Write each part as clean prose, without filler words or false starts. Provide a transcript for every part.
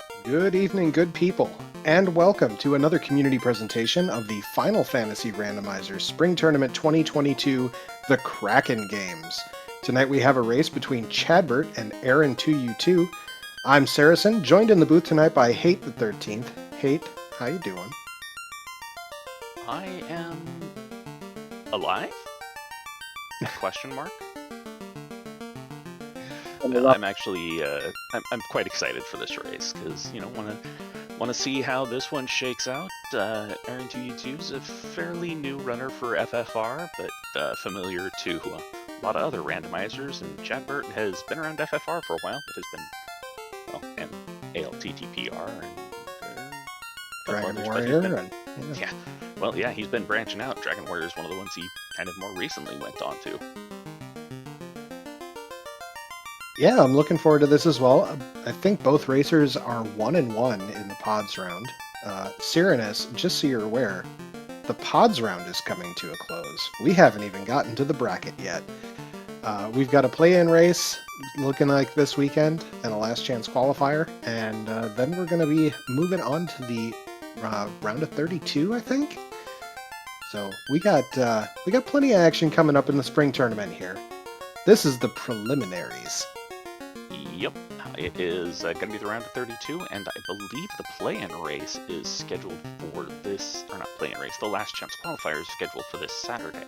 Good evening, good people, and welcome to another community presentation of the Final Fantasy Randomizer Spring Tournament 2022, the Kraken Games. Tonight we have a race between Chadbert and aaron2u2. I'm Saracen, joined in the booth tonight by Hate the 13th. Hate, how you doing? I am alive? Question mark. I'm actually I'm quite excited for this race because want to see how this one shakes out. aaron2u2 is a fairly new runner for FFR, but familiar to a lot of other randomizers. And Chadbert has been around FFR for a while, but has been and ALTTPR and Dragon Warrior. Yeah. Well, yeah, he's been branching out. Dragon Warrior is one of the ones he kind of more recently went on to. Yeah, I'm looking forward to this as well. I think both racers are 1-1 in the pods round. Cyrenus, just so you're aware, the pods round is coming to a close. We haven't even gotten to the bracket yet. We've got a play-in race looking like this weekend and a last chance qualifier, and then we're going to be moving on to the round of 32, I think. So we got plenty of action coming up in the spring tournament here. This is the preliminaries. Yep, it is going to be the round of 32, and I believe the play-in race is scheduled for this, or not play-in race, the last chance qualifier is scheduled for this Saturday.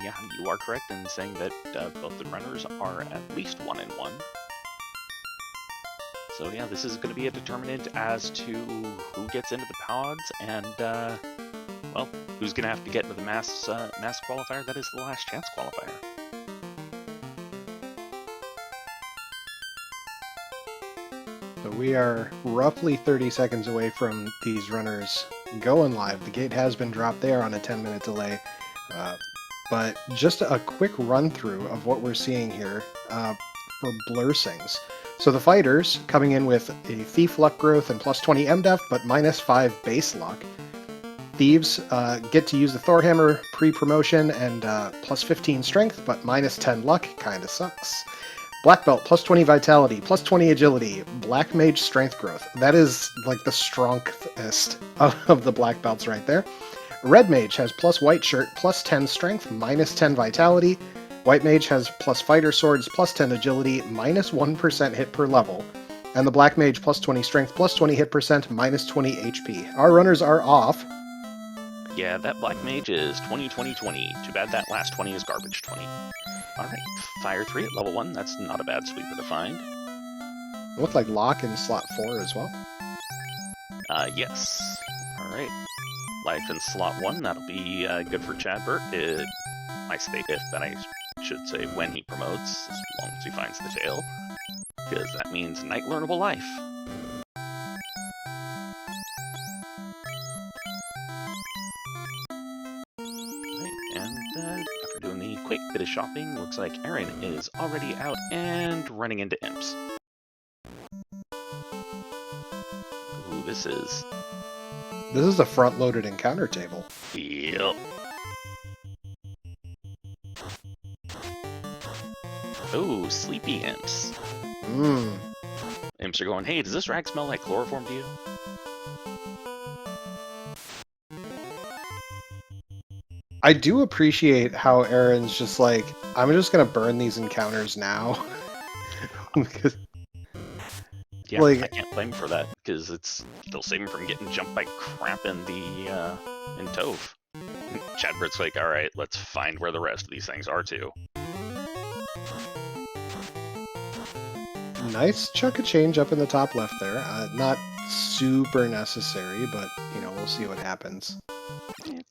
Yeah, you are correct in saying that both the runners are at least 1-1. So yeah, this is going to be a determinant as to who gets into the pods and, well, who's going to have to get into the mass qualifier that is the last chance qualifier. So we are roughly 30 seconds away from these runners going live. The gate has been dropped there on a 10-minute delay. But just a quick run-through of what we're seeing here for Blursings. So the fighters coming in with a Thief Luck Growth and plus 20 MDEF, but minus 5 base luck. Thieves get to use the Thor Hammer pre-promotion and plus 15 strength, but minus 10 luck. Kinda sucks. Black Belt, plus 20 Vitality, plus 20 Agility, Black Mage Strength Growth. That is like the strongest of the Black Belts right there. Red Mage has plus White Shirt, plus 10 Strength, minus 10 Vitality. White Mage has plus Fighter Swords, plus 10 Agility, minus 1% hit per level. And the Black Mage plus 20 Strength, plus 20 hit percent, minus 20 HP. Our runners are off. Yeah, that Black Mage is 20-20-20. Too bad that last 20 is garbage 20. Alright, Fire 3 at level 1. That's not a bad sweeper to find. Look like Lock in slot 4 as well. Yes. Alright. Life in slot 1, that'll be good for Chadbert. I state if, then I should say when he promotes, as long as he finds the tail. Because that means Night Learnable Life. After doing the quick bit of shopping, looks like Aaron is already out and running into imps. Ooh, this is a front-loaded encounter table. Yep. Oh, sleepy imps. Imps are going, hey, does this rag smell like chloroform to you? I do appreciate how Aaron's just like, I'm just gonna burn these encounters now. Because, yeah, like, I can't blame him for that, because it's still saving from getting jumped by crap in Tove. Chadbert's like, alright, let's find where the rest of these things are too. Nice chunk of change up in the top left there. Not super necessary, but, we'll see what happens.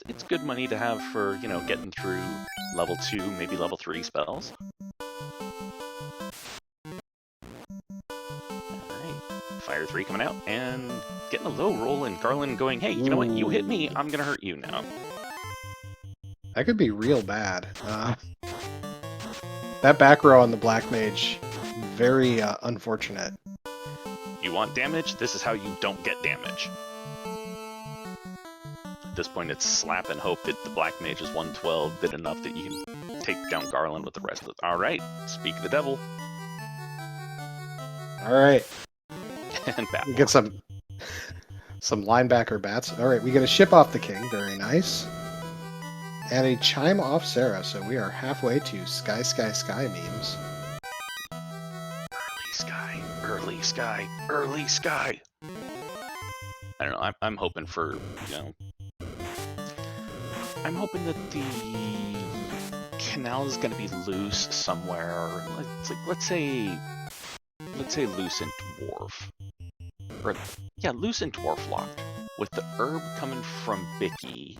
It's good money to have for, getting through level 2, maybe level 3 spells. Alright, Fire 3 coming out, and getting a low roll, and Garland going, hey, you know what, you hit me, I'm gonna hurt you now. That could be real bad. That back row on the Black Mage, very unfortunate. You want damage? This is how you don't get damage. At this point, it's slap and hope that the Black Mage is 112 bit enough that you can take down Garland with the rest of it. Alright, speak of the devil. All right. And bat We get some linebacker bats. All right, we get a ship off the king. Very nice. And a chime off Sarah. So we are halfway to sky, sky, sky memes. Early sky, early sky, early sky. I don't know. I'm hoping for, you know, I'm hoping that the canal is going to be loose somewhere. Let's say loose and dwarf, or yeah, loose and dwarf locked, with the herb coming from Bicky,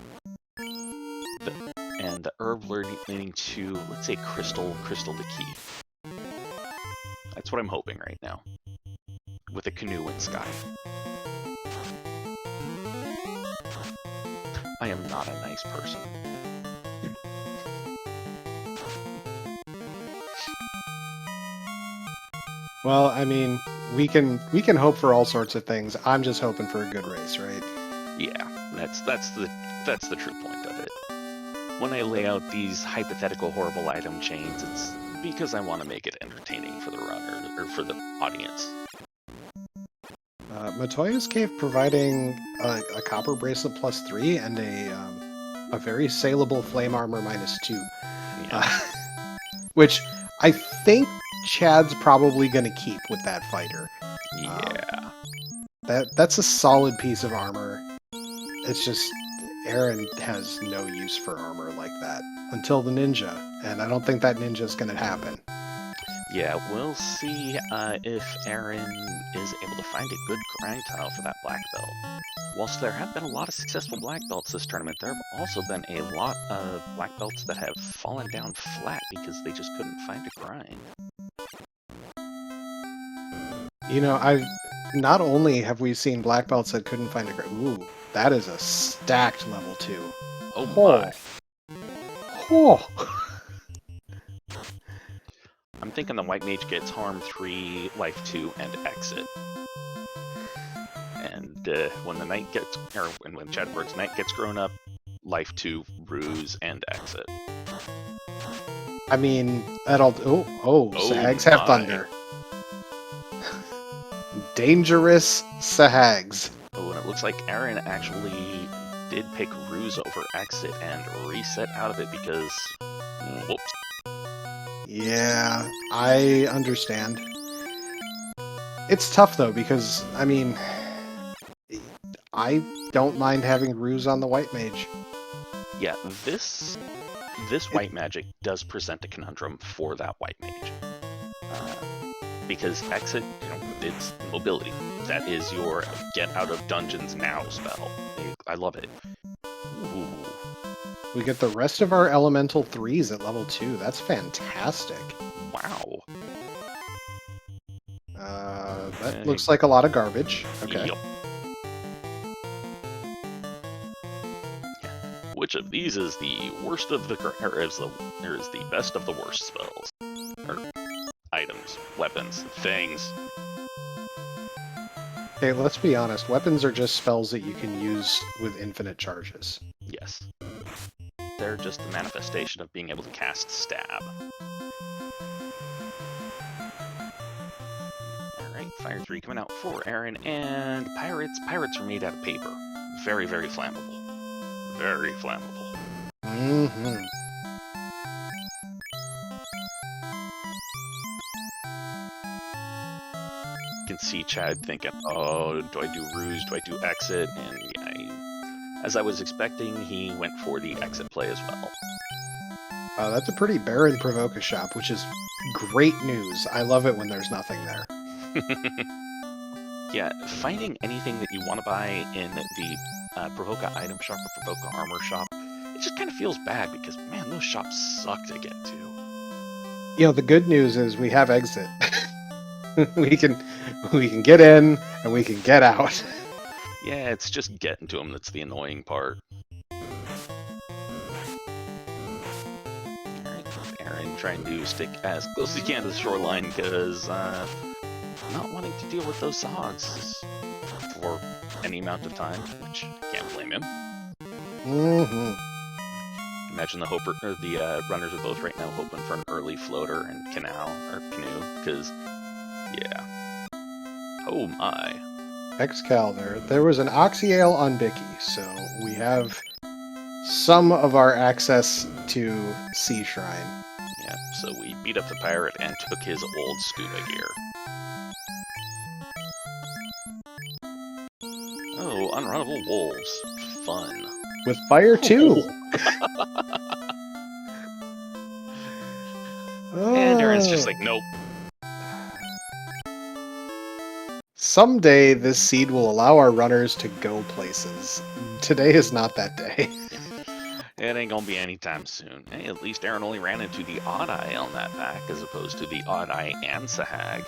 and the herb leading to, let's say, crystal the key. That's what I'm hoping right now, with a canoe in sky. I am not a nice person. Well, I mean, we can hope for all sorts of things. I'm just hoping for a good race, right? Yeah, that's the true point of it. When I lay out these hypothetical horrible item chains, it's because I want to make it entertaining for the runner or for the audience. Matoya's Cave providing a copper bracelet +3 and a very saleable flame armor -2. Yeah. Which I think Chad's probably going to keep with that fighter. Yeah. That's a solid piece of armor. It's just Aaron has no use for armor like that until the ninja, and I don't think that ninja is going to happen. Yeah, we'll see if Aaron is able to find a good grind tile for that black belt. Whilst there have been a lot of successful black belts this tournament, there have also been a lot of black belts that have fallen down flat because they just couldn't find a grind. You know, not only have we seen black belts that couldn't find a grind. Ooh, that is a stacked level 2. Oh my. Oh. I'm thinking the white mage gets harm 3, life 2, and exit. And when the knight gets, or when Chadbert's knight gets grown up, life 2, ruse, and exit. I mean, that'll. Oh, Sahags have thunder. Dangerous Sahags. Oh, and it looks like Aaron actually did pick ruse over exit and reset out of it because, whoops. Yeah, I understand. It's tough though because I mean, I don't mind having ruse on the white mage. Yeah, this white magic does present a conundrum for that white mage. Because exit, you know, it's mobility. That is your get out of dungeons now spell. I love it. Ooh. We get the rest of our elemental 3s at level 2. That's fantastic. Wow. That looks like a lot of garbage. Okay. Yep. Which of these is the worst of the, or is the best of the worst spells? Or items, weapons, things. Okay, let's be honest. Weapons are just spells that you can use with infinite charges. Yes. They're just the manifestation of being able to cast stab. Alright, Fire 3 coming out for Aaron, and Pirates. Pirates are made out of paper. Very, very flammable. Very flammable. Mm-hmm. You can see Chad thinking, oh, do I do ruse, do I do exit? And yeah, as I was expecting, he went for the exit play as well. That's a pretty barren Provoke-a-Shop, which is great news. I love it when there's nothing there. Yeah, finding anything that you want to buy in the Provoke-a item shop or Provoke-a armor shop, it just kind of feels bad because, man, those shops suck to get to. You know, the good news is we have exit. we can get in and we can get out. Yeah, it's just getting to them that's the annoying part. Alright, Aaron trying to stick as close as he can to the shoreline because not wanting to deal with those sogs for any amount of time, which I can't blame him. Mm-hmm. Imagine the runners are both right now hoping for an early floater and canoe, because, yeah. Oh my. Excalibur. There was an Oxyale on Bicky, so we have some of our access to Sea Shrine. Yeah, so we beat up the pirate and took his old scuba gear. Oh, unrunnable wolves. Fun. With fire too! And Aaron's just like, nope. Someday this seed will allow our runners to go places. Today is not that day. It ain't gonna be anytime soon. Hey, at least Aaron only ran into the odd eye on that pack as opposed to the odd eye and Sahag.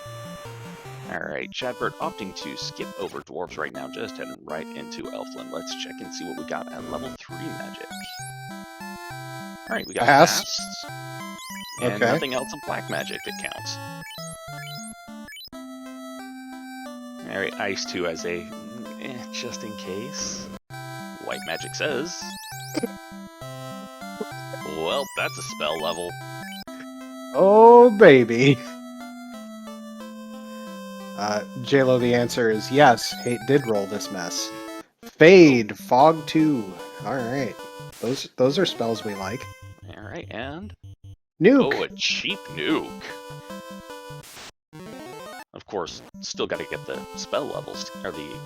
Alright, Chadbert opting to skip over dwarves right now, just heading right into Elfland. Let's check and see what we got at level 3 magic. Alright, we got Fast. and Okay. nothing else of black magic that counts. Alright, Ice 2 as a just in case. White magic says. Well, that's a spell level. Oh, baby. JLo, the answer is yes. Hate did roll this mess. Fade, Fog 2. Alright. Those are spells we like. Alright, and... Nuke! Oh, a cheap nuke! Of course, still gotta get the spell levels, or the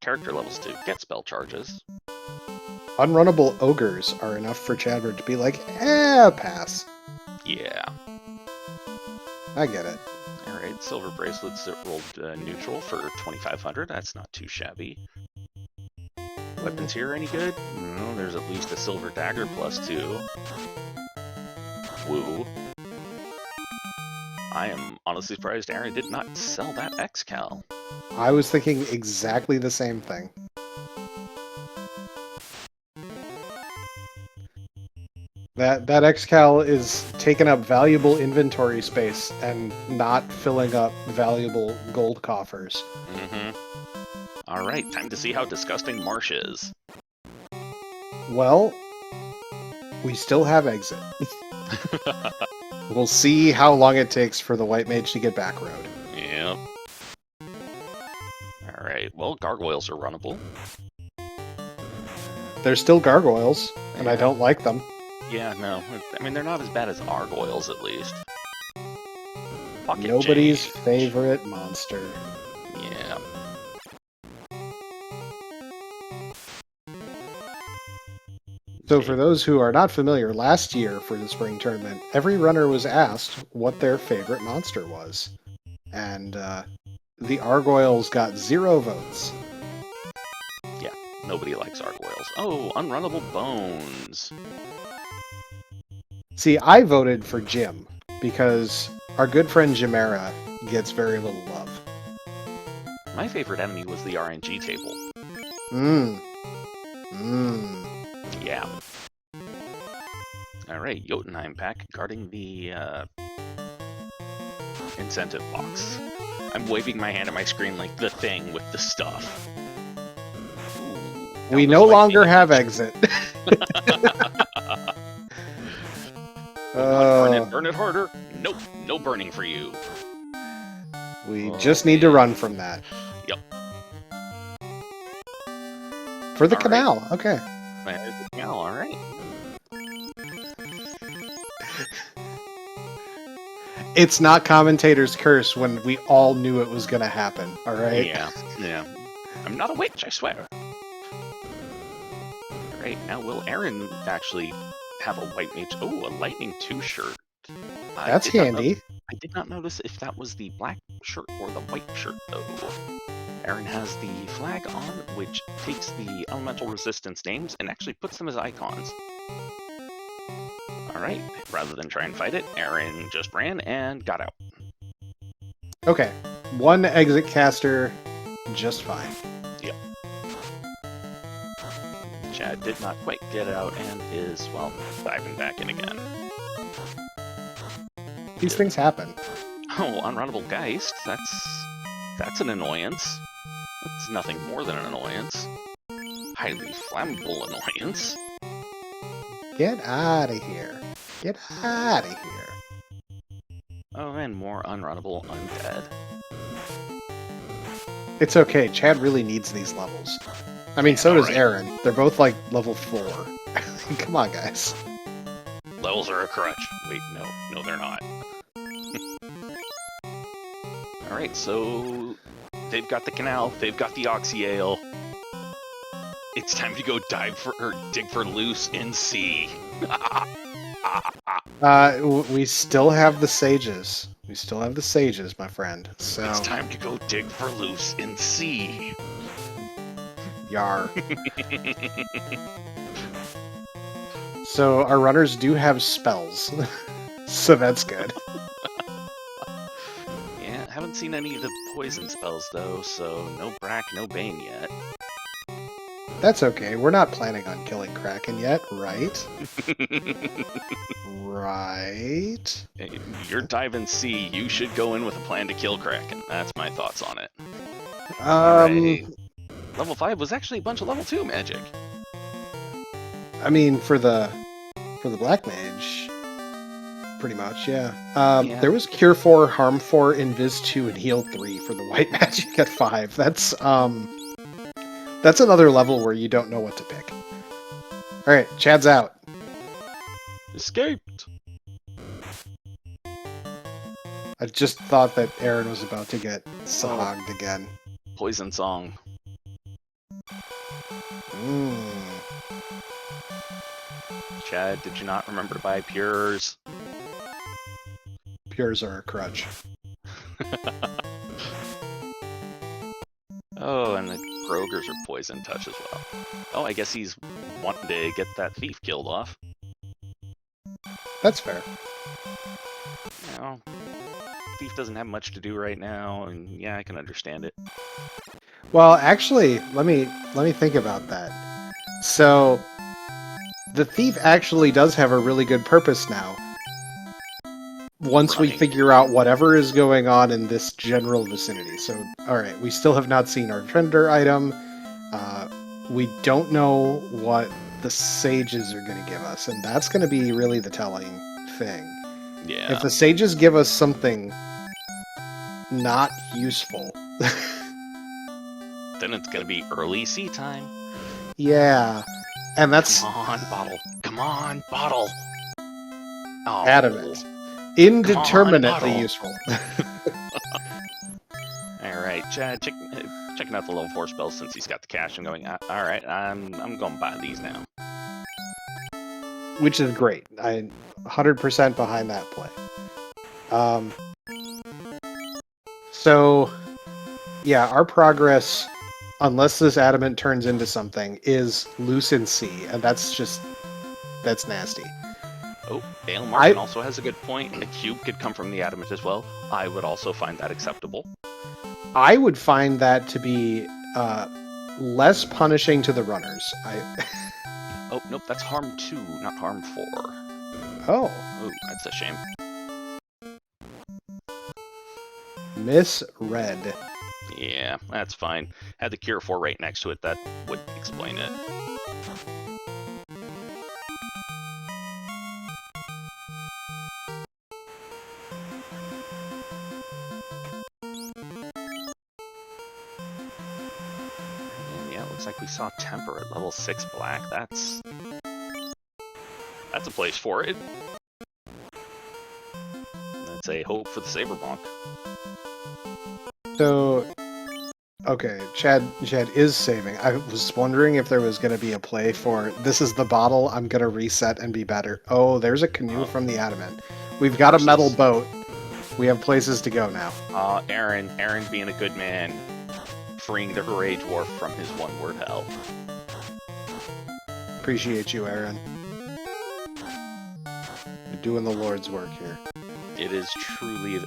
character levels to get spell charges. Unrunnable ogres are enough for Chadbert to be like, pass. Yeah. I get it. Alright, silver bracelets that rolled neutral for 2,500. That's not too shabby. Weapons here any good? No, there's at least a silver dagger +2. Woo. I am honestly surprised Aaron did not sell that Excal. I was thinking exactly the same thing. That Excal is taking up valuable inventory space and not filling up valuable gold coffers. Mm-hmm. Alright, time to see how disgusting Marsh is. Well, we still have exit. We'll see how long it takes for the white mage to get back road. Yep. Alright, well, gargoyles are runnable. They're still gargoyles, and I don't like them. Yeah, no. I mean, they're not as bad as Argoyles, at least. Pocket Nobody's change. favorite monster. Yeah. So for those who are not familiar, last year for the spring tournament, every runner was asked what their favorite monster was. And the Argoyles got 0 votes. Yeah, nobody likes Argoyles. Oh, unrunnable bones. See, I voted for Jim, because our good friend Jimera gets very little love. My favorite enemy was the RNG table. Yeah. Alright, Jotunheim pack guarding the incentive box. I'm waving my hand at my screen like the thing with the stuff. Ooh, We no longer have exit. Burn it harder. Nope, no burning for you. We just need to run from that. Yep. For the All canal, right. okay. There's the canal, alright. It's not commentator's curse when we all knew it was going to happen, alright? Yeah. I'm not a witch, I swear. Alright, now will Aaron actually have a white mage? Oh, a lightning 2 shirt. That's handy. I did not notice if that was the black shirt or the white shirt, though. Aaron has the flag on, which takes the elemental resistance names and actually puts them as icons. Alright, rather than try and fight it, Aaron just ran and got out. Okay, 1 exit caster, just fine. Yep. Chad did not quite get out and is, well, diving back in again. These things happen. Oh, unrunnable Geist, that's an annoyance. That's nothing more than an annoyance. Highly flammable annoyance. Get out of here. Get out of here. Oh, and more unrunnable undead. It's okay. Chad really needs these levels. I mean, Yeah, so does alright. Aaron. They're both like level 4. Come on, guys. Levels are a crutch. Wait, no, they're not. Alright, so they've got the canal, they've got the oxy ale. It's time to go dig for loose in sea. We still have the sages. We still have the sages, my friend. So It's time to go dig for loose in sea. Yar. So our runners do have spells. So that's good. Yeah, haven't seen any of the poison spells though, so no Brack, no Bane yet. That's okay. We're not planning on killing Kraken yet, right? Right. You're diving sea, you should go in with a plan to kill Kraken. That's my thoughts on it. Alright. Level 5 was actually a bunch of level 2 magic. I mean, for the Black Mage, pretty much, yeah. Yeah. There was Cure 4, Harm 4, Invis 2, and Heal 3 for the White Magic at 5. That's another level where you don't know what to pick. Alright, Chad's out. Escaped! I just thought that Aaron was about to get sahogged again. Poison song. Chad, did you not remember to buy Pures? Pures are a crutch. Oh, and the Krogers are poison touch as well. Oh, I guess he's wanting to get that thief killed off. That's fair. You know, thief doesn't have much to do right now, and yeah, I can understand it. Well, actually, let me think about that. So, the thief actually does have a really good purpose now. Once we figure out whatever is going on in this general vicinity. So, alright, we still have not seen our Trender item. We don't know what the sages are going to give us, and that's going to be really the telling thing. Yeah. If the sages give us something not useful... then it's going to be early sea time. Yeah, and that's... Come on, bottle. Come on, bottle. Oh. Adamant. Indeterminately useful. Alright, Chad, checking out the level 4 spells since he's got the cash and going, alright, I'm going to buy these now. Which is great. I'm 100% behind that play. So, yeah, our progress, unless this adamant turns into something, is loose in sea, and that's nasty. Oh, Dale Martin also has a good point. A cube could come from the adamant as well. I would also find that acceptable. I would find that to be less punishing to the runners. Oh, nope, that's harm 2, not harm 4. Oh, that's a shame. Misread. Yeah, that's fine. Had the Cure 4 right next to it, that would explain it. Looks like we saw Temper at level 6 black. That's a place for it. That's a hope for the Saberbonk. So, okay, Chad is saving. I was wondering if there was going to be a play for, this is the bottle, I'm going to reset and be better. Oh, there's a canoe from the adamant. We've got a metal boat. We have places to go now. Aaron being a good man. Freeing the Hooray Dwarf from his one-word hell. Appreciate you, Aaron. You're doing the Lord's work here. It's truly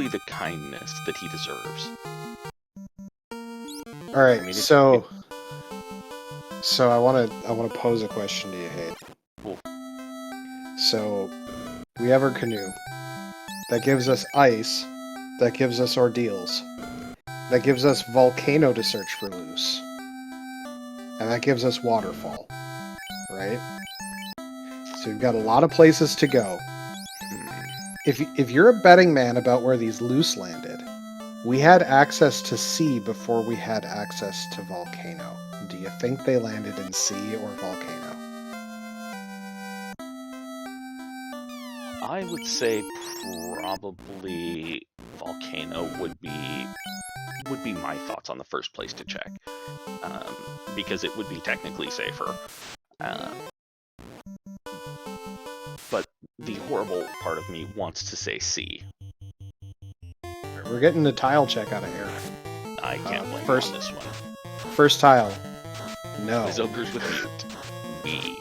the kindness that he deserves. All right, I mean, so I want to pose a question to you, Hayden. Cool. So we have our canoe. That gives us ice. That gives us ordeals. That gives us Volcano to search for loose. And that gives us Waterfall. Right? So we've got a lot of places to go. If you're a betting man about where these loose landed, We had access to C before we had access to Volcano. Do you think they landed in C or Volcano? I would say probably Volcano would be my thoughts on the first place to check, because it would be technically safer. But the horrible part of me wants to say C. We're getting the tile check out of Aaron. I can't blame first, you on this one. First tile. No. His ogres with mute. We.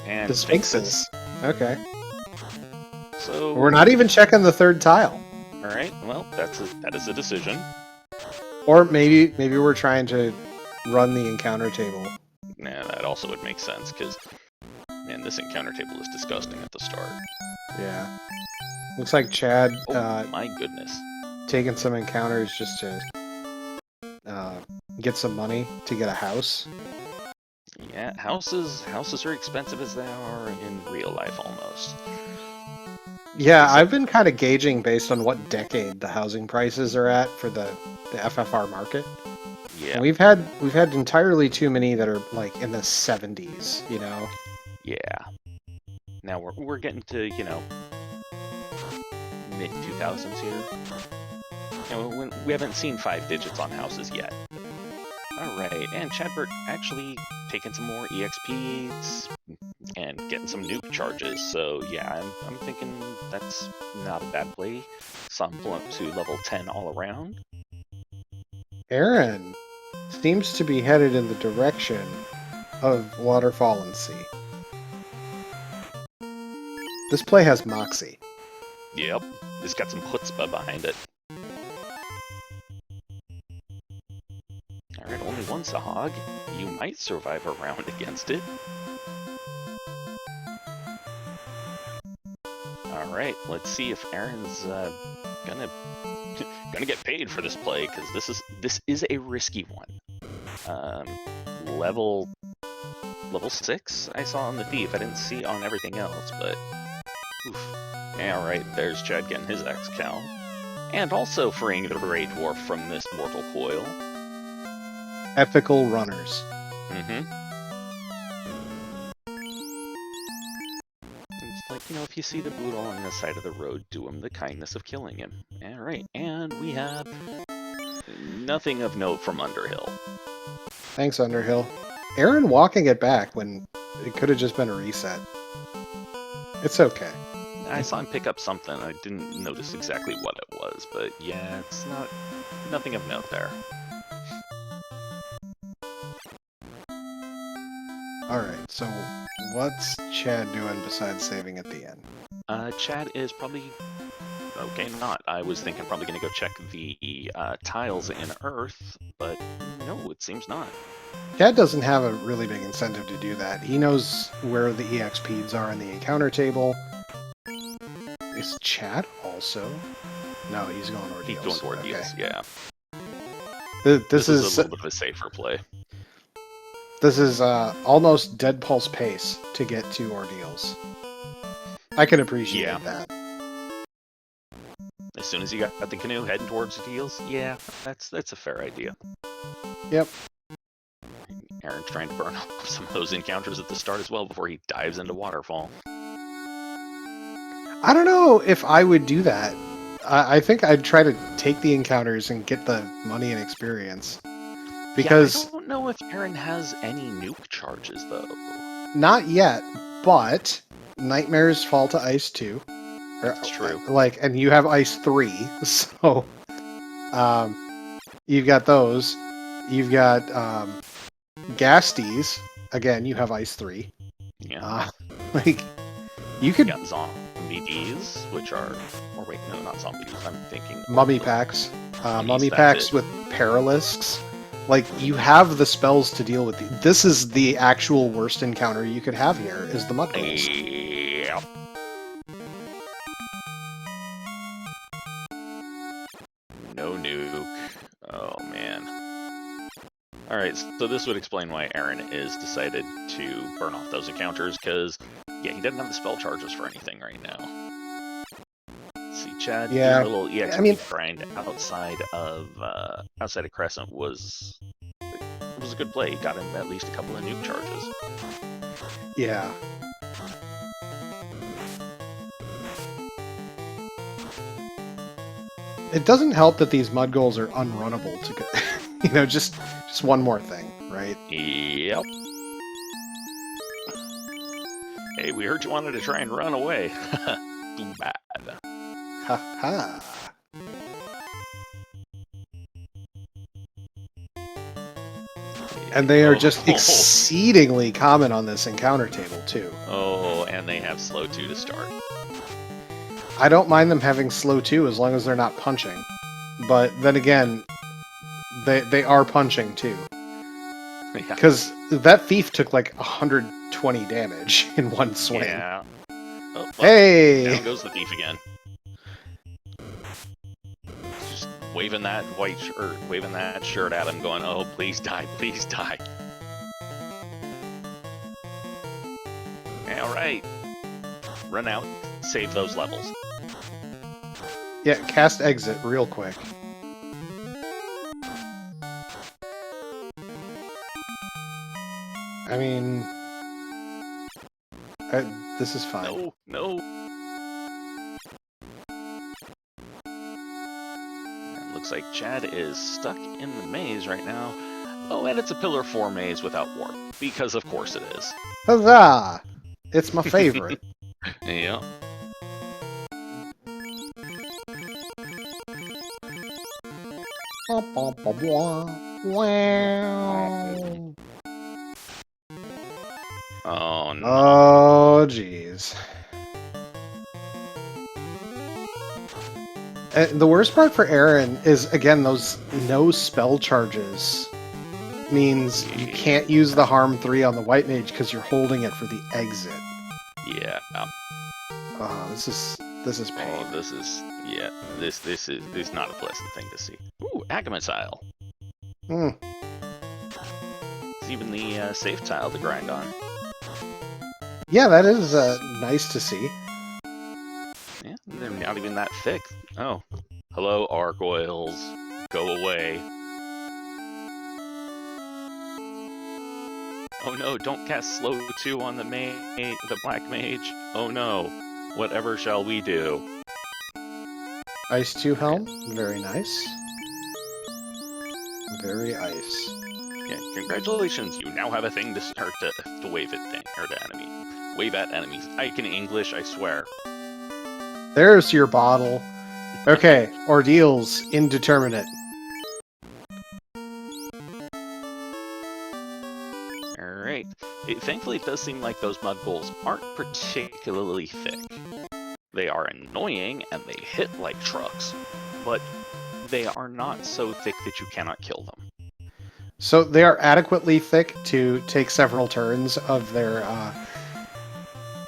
And The Sphinxes. Okay. So we're not even checking the third tile. All right. Well, that is a decision. Or maybe we're trying to run the encounter table. Nah, that also would make sense because, man, this encounter table is disgusting at the start. Yeah. Looks like Chad. My goodness. Taking some encounters just to get some money to get a house. Yeah, houses are expensive as they are in real life almost. Yeah, I've been kind of gauging based on what decade the housing prices are at for the FFR market. Yeah. And we've had entirely too many that are like in the 70s, you know. Yeah. Now we're getting to, mid 2000s here. And we haven't seen 5 digits on houses yet. Alright, and Chadbert actually taking some more EXPs and getting some nuke charges, so yeah, I'm thinking that's not a bad play. Saw him pull up to level 10 all around. Aaron seems to be headed in the direction of Waterfall and Sea. This play has moxie. Yep, it's got some chutzpah behind it. Alright, only one Sahag. You might survive a round against it. Alright, let's see if Aaron's gonna get paid for this play, because this is a risky one. Level 6 I saw on the Thief. I didn't see on everything else, but oof. Alright, there's Chad getting his X-Cal. And also freeing the Grey Dwarf from this mortal coil. Ethical runners. It's like, if you see the Boodle on the side of the road, do him the kindness of killing him. Alright, and we have nothing of note from Underhill. Thanks, Underhill. Aaron walking it back when it could have just been a reset. It's okay. I saw him pick up something. I didn't notice exactly what it was, but yeah, it's nothing of note there. Alright, so what's Chad doing besides saving at the end? Chad is probably... Okay, not. I was thinking probably going to go check the tiles in Earth, but no, it seems not. Chad doesn't have a really big incentive to do that. He knows where the EXPs are in the encounter table. Is Chad also? No, he's going Ordeals. He's going Ordeals, okay. Yeah. This is a little bit of a safer play. This is almost Dead Pulse pace to get to Ordeals. I can appreciate that. As soon as you got the canoe heading towards the deals, yeah, that's a fair idea. Yep. Aaron's trying to burn off some of those encounters at the start as well before he dives into Waterfall. I don't know if I would do that. I think I'd try to take the encounters and get the money and experience. Because yeah, I don't know if Aaron has any nuke charges, though. Not yet, but Nightmares fall to Ice 2. That's true. And you have Ice 3, so you've got those. You've got Gasties. Again, you have Ice 3. Yeah. You could... You got Zombie D's, which are... Or wait, no, not Zombie D's. I'm thinking... Mummy Packs. Mummy Packs with Paralisks. You have the spells to deal with. This is the actual worst encounter you could have here, is the Mud Ghouls. Yeah. No nuke. Oh, man. Alright, so this would explain why Aaron is decided to burn off those encounters, because, yeah, he doesn't have the spell charges for anything right now. Let's see, Chad, Yeah, your little I mean, EXP grind outside of Crescent was a good play. You got him at least a couple of nuke charges. yeah. It doesn't help that these mud goals are unrunnable to go. You know, just one more thing, right? Yep. Hey, we heard you wanted to try and run away. Too bad. Ha ha. And they are just exceedingly common on this encounter table, too. Oh, and they have slow 2 to start. I don't mind them having slow 2 as long as they're not punching. But then again, they are punching, too. Because that thief took like 120 damage in one swing. Yeah. Oh, well, hey! Down goes the thief again. Just waving that white shirt, waving that shirt at him, going, "Oh, please die, please die." All right, run out, save those levels. Yeah, cast exit real quick. I mean, this is fine. No, no. It looks like Chad is stuck in the maze right now. Oh, and it's a Pillar 4 maze without warp, because of course it is. Huzzah! It's my favorite. Yeah. Wow. Oh no. Oh, jeez. The worst part for Aaron is, again, those no spell charges means you can't use the harm 3 on the white mage because you're holding it for the exit. Yeah. Oh, this is pain. Oh, this is not a pleasant thing to see. Ooh, Agama tile. Hmm. It's even the safe tile to grind on. Yeah, that is nice to see. Yeah, they're not even that thick. Oh, hello, Argoyles. Go away. Oh no, don't cast slow 2 on the black mage. Oh no, whatever shall we do? Ice 2 helm, very nice. Very ice. Yeah, congratulations, you now have a thing to start to wave at wave at enemies. I can English, I swear. There's your bottle. Okay, ordeals indeterminate. Alright. Thankfully, it does seem like those mud goals aren't particularly thick. They are annoying, and they hit like trucks, but they are not so thick that you cannot kill them. So they are adequately thick to take several turns of their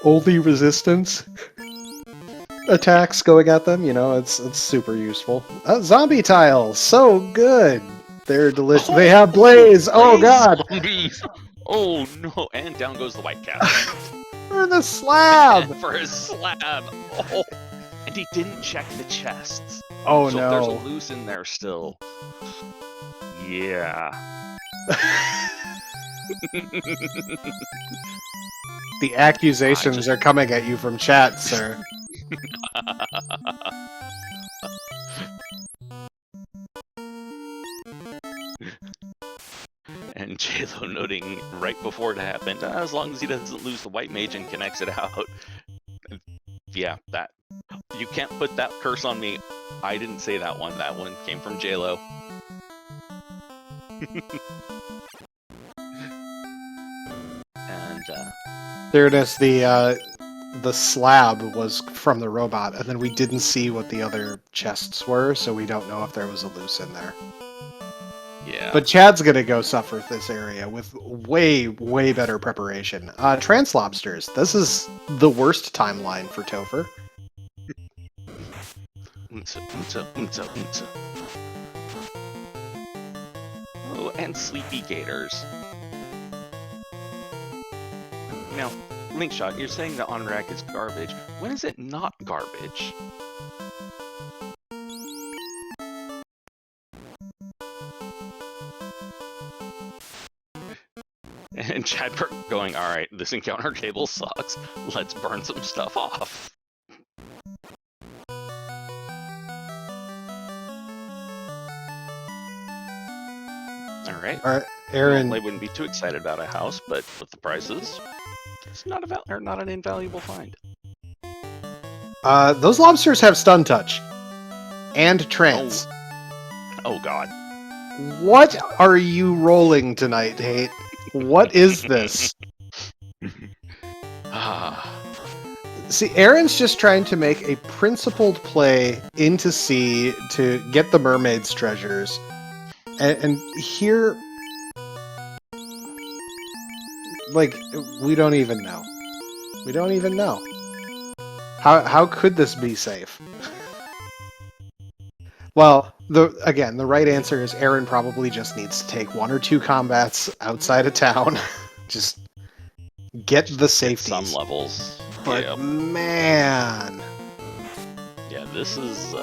only resistance attacks going at them. You know, it's super useful. Zombie tiles, so good. They're delicious. Oh, they have blaze. Oh god. Zombies! Oh no! And down goes the white cat. For the slab. For his slab. Oh, and he didn't check the chests. Oh so no. There's a loose in there still. Yeah. The accusations are coming at you from chat, sir. And JLo noting right before it happened, as long as he doesn't lose the white mage and connects it out. Yeah, that. You can't put that curse on me. I didn't say that one. That one came from JLo. And there it is. The slab was from the robot, and then we didn't see what the other chests were, so we don't know if there was a loose in there. yeah. But Chad's gonna go suffer this area with way better preparation. Trans lobsters. This is the worst timeline for Topher. Oh, and sleepy gators. Now, Linkshot, you're saying that on-rack is garbage. When is it not garbage? And Chadbert going, all right, this encounter table sucks. Let's burn some stuff off. All right. Aaron. Normally wouldn't be too excited about a house, but with the prices, it's not an invaluable find. Those lobsters have stun touch and trance. Oh God. What are you rolling tonight, Hate? What is this? See, Aaron's just trying to make a principled play into sea to get the mermaid's treasures. And here, like, we don't even know. We don't even know. How could this be safe? Well, the right answer is Aaron probably just needs to take 1 or 2 combats outside of town. Just get the safeties. Some levels. But yeah. Man. Yeah, this is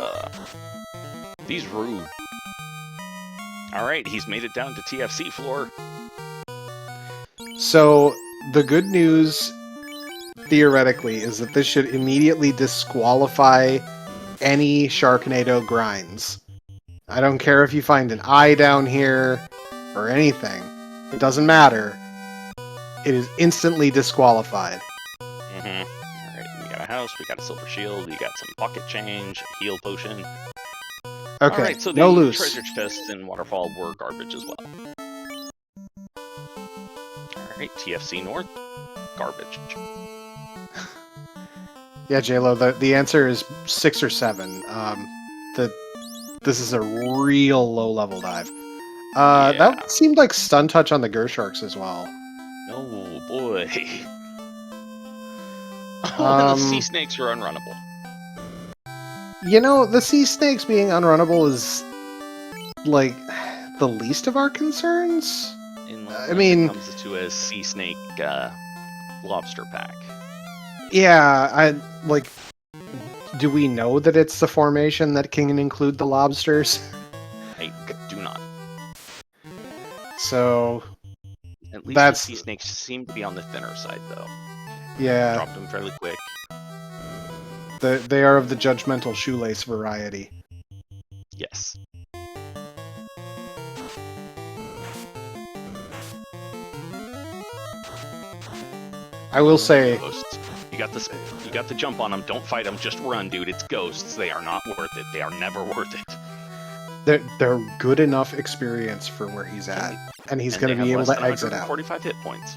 these rude. Alright, he's made it down to TFC floor. So the good news theoretically is that this should immediately disqualify any Sharknado grinds. I don't care if you find an eye down here or anything. It doesn't matter. It is instantly disqualified. Alright, we got a house, we got a silver shield, we got some pocket change, heal potion. Okay, Alright, so no the loose. treasure chest and waterfall were garbage as well. Alright, TFC North, garbage. Yeah, JLo, the answer is 6 or 7. This is a real low-level dive. Yeah. That seemed like stun touch on the Gersharks as well. Oh boy. The sea snakes are unrunnable. You know, the sea snakes being unrunnable is, like, the least of our concerns? I mean, it comes to a sea snake lobster pack. Yeah, do we know that it's the formation that can include the lobsters? I do not. So, at least the sea snakes seem to be on the thinner side, though. Yeah. Dropped them fairly quick. They are of the judgmental shoelace variety. Yes. I will say, ghosts. You got the jump on them. Don't fight them. Just run, dude. It's ghosts. They are not worth it. They are never worth it. They're good enough experience for where he's at, and he's going to be able to exit out. 45 hit points.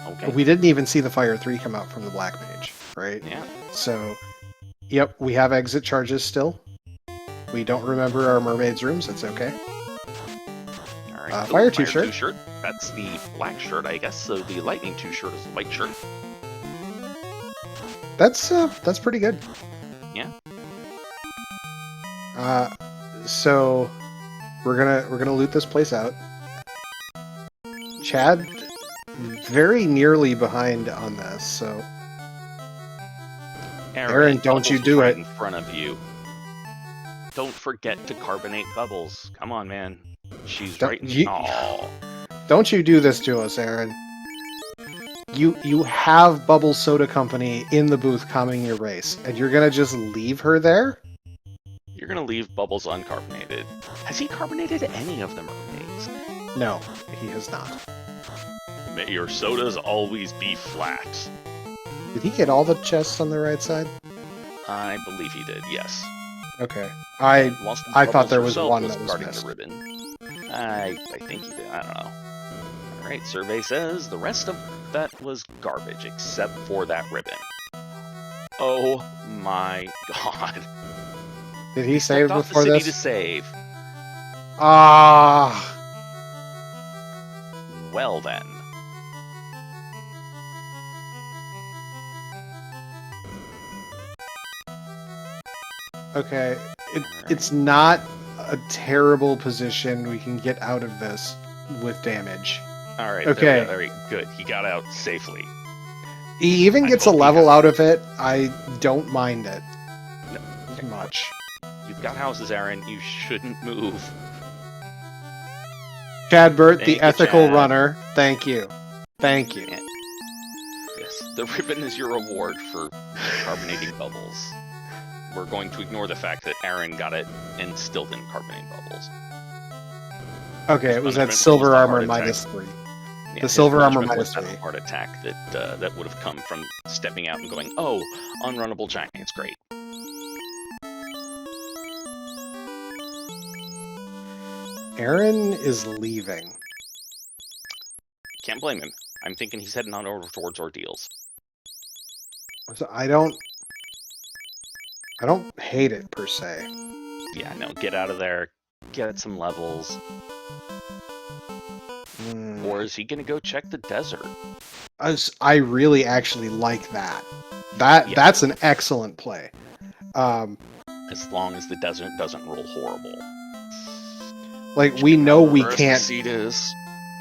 Okay. We didn't even see the Fire 3 come out from the Black Mage, right? Yeah. So, yep, we have exit charges still. We don't remember our mermaid's rooms. It's okay. All right. Fire 2 shirt. That's the black shirt, I guess. So the lightning 2 shirt is the white shirt. That's pretty good. Yeah. So we're gonna loot this place out. Chad very nearly behind on this, so Aaron, don't you do it in front of you. Don't forget to carbonate Bubbles. Come on, man. She's right in. Don't you do this to us, Aaron. You have Bubbles Soda Company in the booth calming your race, and you're gonna just leave her there? You're gonna leave Bubbles uncarbonated. Has he carbonated any of the mermaids? No, he has not. May your sodas always be flat. Did he get all the chests on the right side? I believe he did, yes. Okay. I thought there was one that was missed. The ribbon. I think he did. I don't know. Alright, survey says the rest of that was garbage, except for that ribbon. Oh my god. Did he save before this? To save. Ah. Well then. Okay, it's not a terrible position. We can get out of this with damage. Alright, okay. Very good. He got out safely. He even gets a level out of it. I don't mind it much. You've got houses, Aaron. You shouldn't move. Chadbert, the ethical runner. Thank you. Thank you. Yes, the ribbon is your reward for carbonating bubbles. We're going to ignore the fact that Aaron got it and still didn't carbonate bubbles. Okay, His it was that punishment was silver the armor heart attack. -3. Yeah, The his silver armor punishment was -3. that heart attack that would have come from stepping out and going, "Oh, unrunnable giants, great." Aaron is leaving. Can't blame him. I'm thinking he's heading on over towards ordeals. So I don't hate it per se. Yeah, no, get out of there, get some levels. Or is he gonna go check the desert? I really actually like that. That's an excellent play. As long as the desert doesn't roll horrible. Like we know we Reverse can't. the seed is.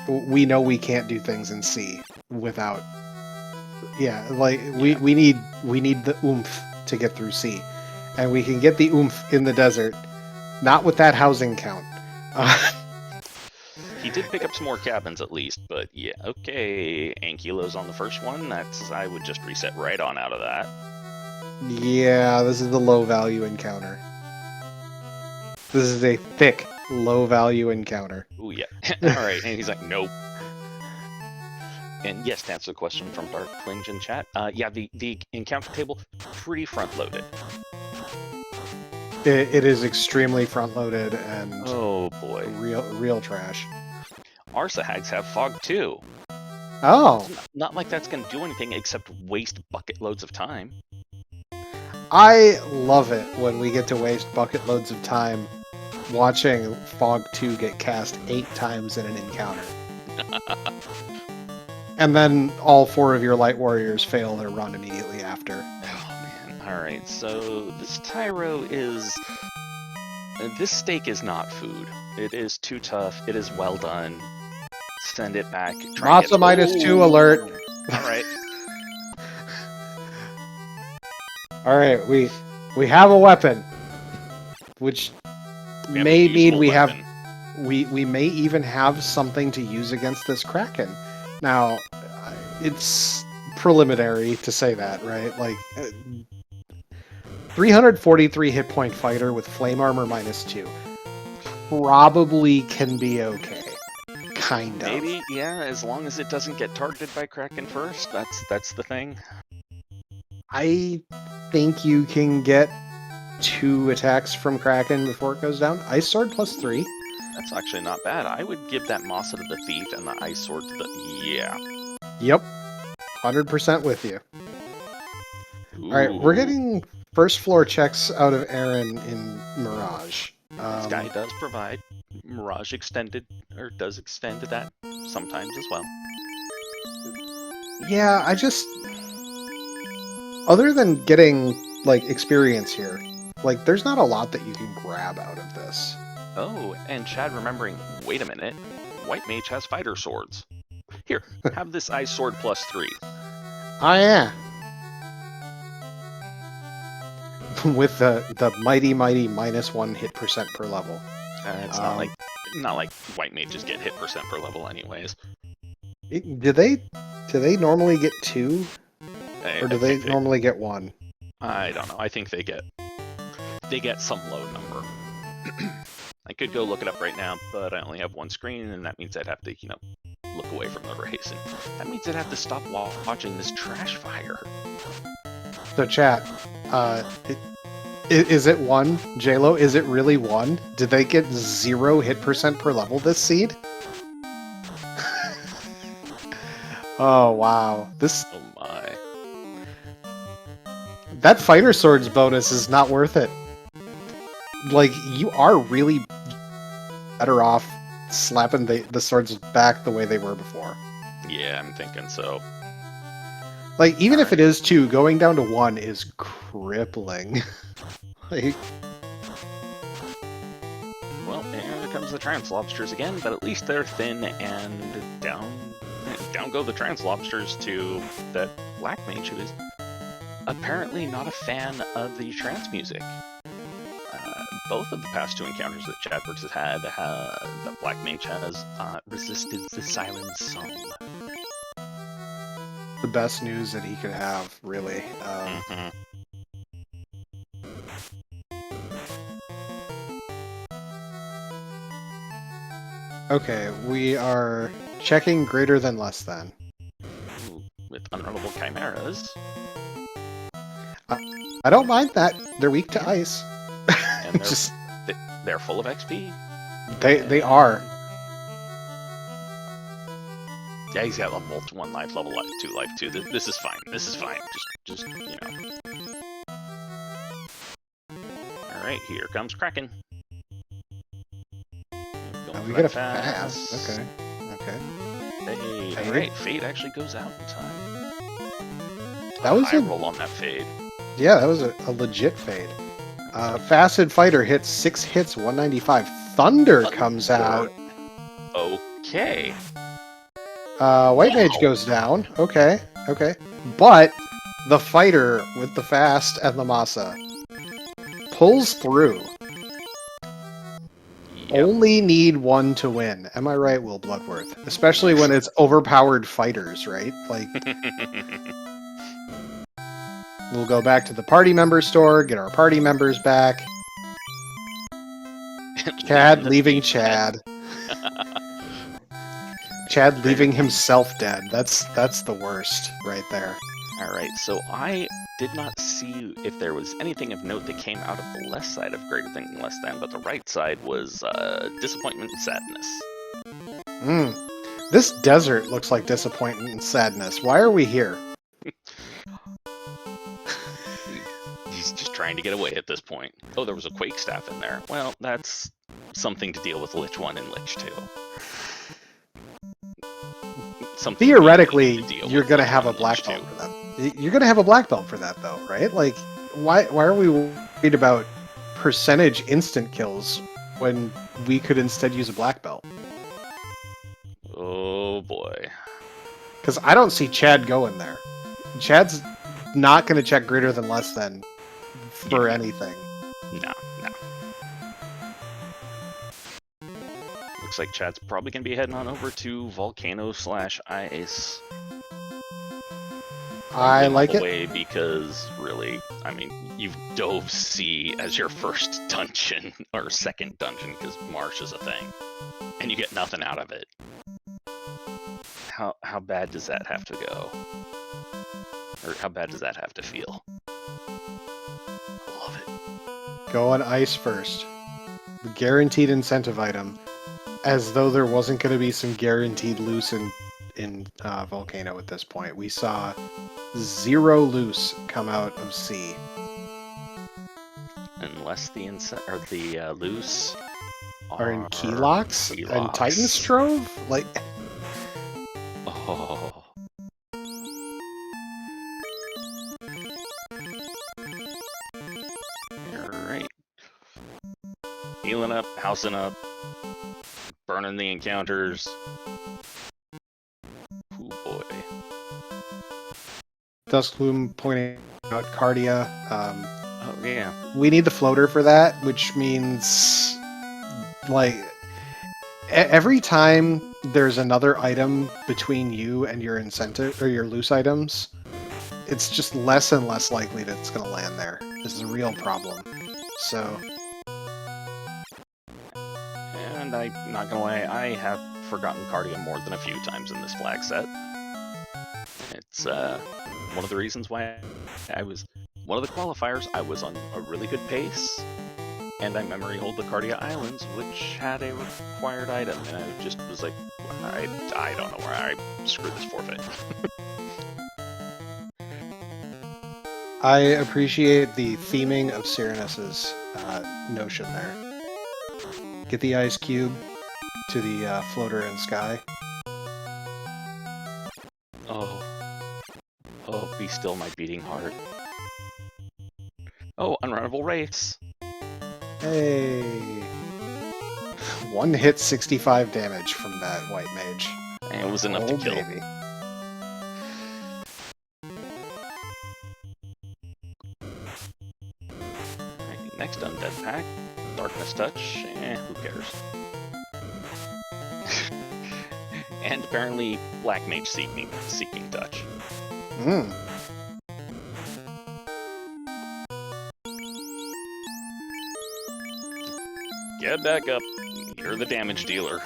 We know we can't do things in C without. Yeah, like we need the oomph to get through C, and we can get the oomph in the desert, not with that housing count. He did pick up some more cabins at least, but yeah, okay. Ankylo's on the first one. I would just reset right on out of that. Yeah, this is the low value encounter. This is a thick, low value encounter. Ooh, yeah. Alright, and he's like, nope. And yes, to answer the question from Dark Twinge in chat, yeah, the encounter table, pretty front-loaded. It is extremely front-loaded and oh boy, real trash. Arsa hags have fog too. Oh, not like that's gonna do anything except waste bucket loads of time. I love it when we get to waste bucket loads of time watching Fog 2 get cast 8 times in an encounter. And then all 4 of your light warriors fail their run immediately after. Oh man. Alright, so this Tyro is... This steak is not food. It is too tough. It is well done. Send it back. Lots of -2 alert. Alright. Alright, we have a weapon. Which may mean we have... We may even have something to use against this Kraken. Now, it's preliminary to say that, right? Like, 343 hit point fighter with flame armor -2 probably can be okay. Kind of. Maybe, yeah, as long as it doesn't get targeted by Kraken first. That's the thing. I think you can get 2 attacks from Kraken before it goes down. Ice Sword +3. That's actually not bad. I would give that Massa to the Thief and the Ice Sword to the... Yeah. Yep. 100% with you. Ooh. Alright, we're getting first floor checks out of Aaron in Mirage. This guy does provide. Mirage extended, or does extend to that sometimes as well. Yeah, I just... Other than getting, like, experience here, like, there's not a lot that you can grab out of this. Oh, and Chad remembering, wait a minute, White Mage has fighter swords. Here, have this Ice Sword +3. Oh yeah. With the mighty -1 hit percent per level. It's not like White Mages get hit percent per level anyways. Do they normally get 2? Or do they normally get 1? I don't know. I think they get some low number. I could go look it up right now, but I only have one screen, and that means I'd have to, look away from the race. And that means I'd have to stop watching this trash fire. So chat, is it 1? JLo, is it really 1? Did they get 0 hit percent per level this seed? Oh wow. Oh my. That fighter swords bonus is not worth it. Like, you are really better off slapping the swords back the way they were before. Yeah, I'm thinking so. Like, even if it is 2, going down to 1 is crippling. Like... Well, here comes the trance lobsters again, but at least they're thin, and down go the trance lobsters to that Black Mage, who is apparently not a fan of the trance music. Both of the past 2 encounters that Chadbert has had, that Black Mage has resisted the Siren Song. the best news that he could have, really. Mhm. Okay, we are checking greater than less than. Ooh, with unrunnable chimeras. I don't mind that. They're weak to Yeah. ice. And Just they're full of XP. they are. Yeah, he's got a multi 1 life, level 2 life too. This is fine. This is fine. Just you know. All right, here comes Kraken. Going We quite got a fast. Okay. Hey, Fade. all right, Fade actually goes out in time. That was high a roll on that Fade. Yeah, that was a legit fade. Fasted Fighter hits 6 hits, 195. Thunder comes out. Okay. White Mage goes down. Okay. But the fighter with the fast and the Masa pulls through. Yep. Only need one to win. Am I right, Will Bloodworth? Especially when it's overpowered fighters, right? Like, we'll go back to the party member store, get our party members back. Chad leaving Chad. Chad leaving himself dead. That's the worst right there. Alright, so I did not see if there was anything of note that came out of the left side of greater than less than, but the right side was disappointment and sadness. This desert looks like disappointment and sadness. Why are we here? He's just trying to get away at this point. Oh, there was a Quake Staff in there. Well, that's something to deal with Lich 1 and Lich 2. Theoretically, you're going to have a black belt for that. You're going to have a black belt for that, though, right? Like, why are we worried about percentage instant kills when we could instead use a black belt? Oh, boy. Because I don't see Chad going there. Chad's not going to check greater than less than for anything. No. Looks like Chad's probably going to be heading on over to Volcano/Ice. I like it. Because, really, I mean, you've dove C as your first dungeon, or second dungeon, because Marsh is a thing, and you get nothing out of it. How bad does that have to go? Or how bad does that have to feel? I love it. Go on ice first. The guaranteed incentive item. As though there wasn't going to be some guaranteed loose in Volcano at this point. We saw 0 loose come out of C. Unless the loose are in key locks and Titan Strove? Like... Oh. Alright. Healing up, housing up, burning the encounters. Oh boy. Duskbloom pointing out Cardia. Oh yeah. We need the floater for that, which means, like, every time there's another item between you and your incentive or your loose items, it's just less and less likely that it's going to land there. This is a real problem. So. And I'm not gonna lie, I have forgotten Cardia more than a few times in this flag set. It's one of the reasons why one of the qualifiers, I was on a really good pace, and I memory hold the Cardia Islands, which had a required item, and I just was like, I don't know where I screwed this forfeit. I appreciate the theming of Cyrenus's notion there. Get the ice cube to the floater in sky. Oh, be still my beating heart. Oh, unrunnable race. Hey. One hit 65 damage from that white mage. And it was enough to kill. Baby. Right, next undead pack. Darkness Touch. Who cares? And apparently Black Mage Seeking Touch. Hmm. Get back up. You're the damage dealer.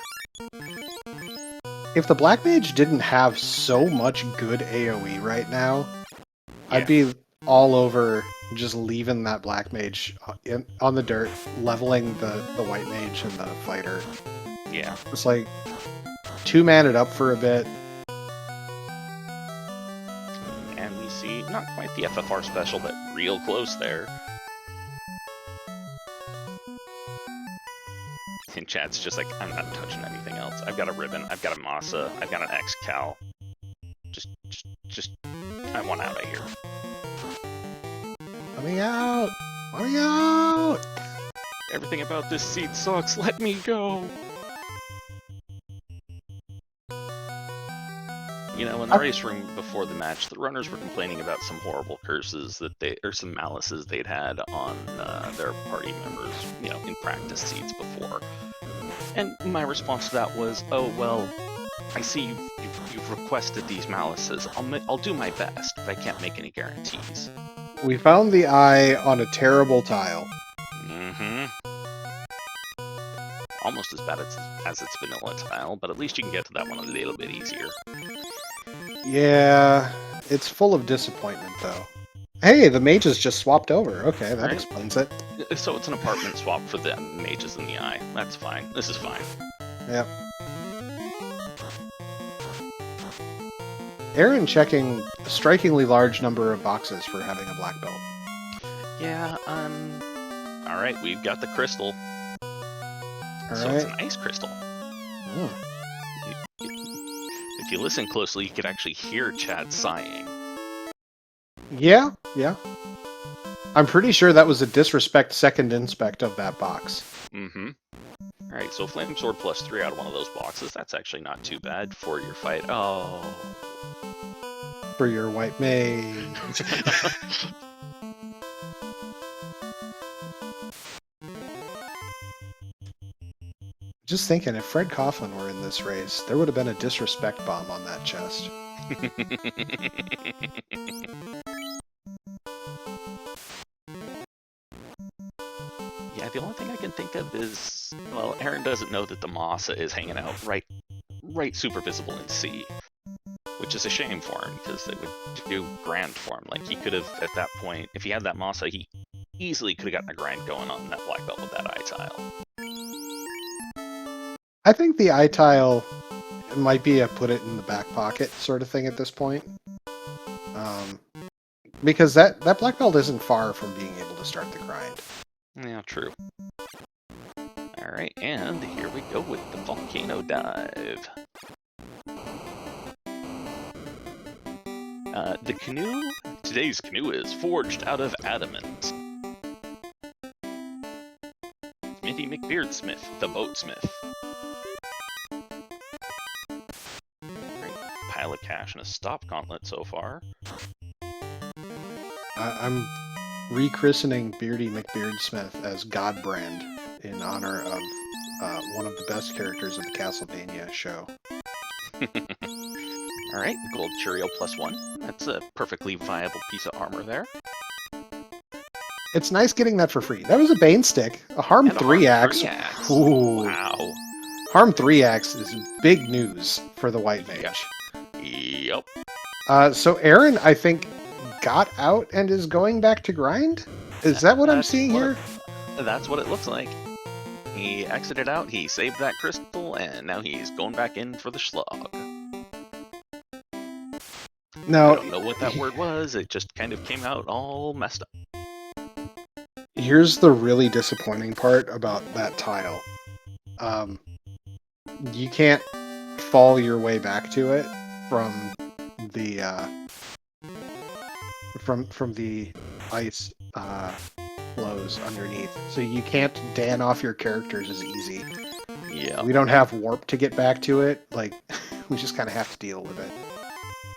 If the Black Mage didn't have so much good AoE right now, Yeah. I'd be all over just leaving that Black Mage on the dirt, leveling the White Mage and the Fighter. Yeah. It's like 2-man it up for a bit. And we see not quite the FFR special, but real close there. And Chad's just like, I'm not touching anything else. I've got a ribbon, I've got a Masa, I've got an X-Cal. Just, I want out of here. Let me out! Let me out! Everything about this seat sucks, let me go! You know, in the race room before the match, the runners were complaining about some horrible curses or some malices they'd had on their party members, you know, in practice seats before. And my response to that was, oh, well, I see you've requested these malices. I'll do my best, but I can't make any guarantees. We found the eye on a terrible tile. Mm-hmm. Almost as bad as its vanilla tile, but at least you can get to that one a little bit easier. Yeah, it's full of disappointment, though. Hey, the mages just swapped over. Okay, that Right. explains it. So it's an apartment swap for the mages in the eye. That's fine. This is fine. Yep. Aaron checking a strikingly large number of boxes for having a black belt. Yeah, alright, we've got the crystal. So it's an ice crystal. Oh. If you listen closely, you could actually hear Chad sighing. Yeah. I'm pretty sure that was a disrespect second inspect of that box. Mm-hmm. Alright, so Flame Sword +3 out of one of those boxes. That's actually not too bad for your fight. Oh. For your white mage. Just thinking, if Fred Coughlin were in this race, there would have been a disrespect bomb on that chest. Yeah, the only thing I can think of is, well, Aaron doesn't know that the Masa is hanging out right super visible in C, which is a shame for him because they would do grind for him. Like, he could have, at that point, if he had that Masa, he easily could have gotten a grind going on that black belt with that eye tile. I think the eye tile might be a put it in the back pocket sort of thing at this point. Because that black belt isn't far from being able to start the grind. Yeah, true. Alright, and here we go with the Volcano dive. The canoe, today's canoe is forged out of adamant. Smithy McBeardsmith, the boatsmith. Great pile of cash and a stop gauntlet so far. I'm rechristening Beardy McBeardsmith as Godbrand in honor of one of the best characters of the Castlevania show. Alright, gold Cheerio +1. That's a perfectly viable piece of armor there. It's nice getting that for free. That was a Bane stick, a Harm 3 axe. Ooh. Wow. Harm 3 axe is big news for the White Mage. Yep. So Aaron, I think, got out and is going back to grind? Is that what I'm seeing here? That's what it looks like. He exited out, he saved that crystal, and now he's going back in for the slug. No, I don't know what that word was, it just kind of came out all messed up. Here's the really disappointing part about that tile. You can't fall your way back to it from the from the ice flows underneath. So you can't dan off your characters as easy. Yeah. We don't have warp to get back to it. Like, we just kind of have to deal with it.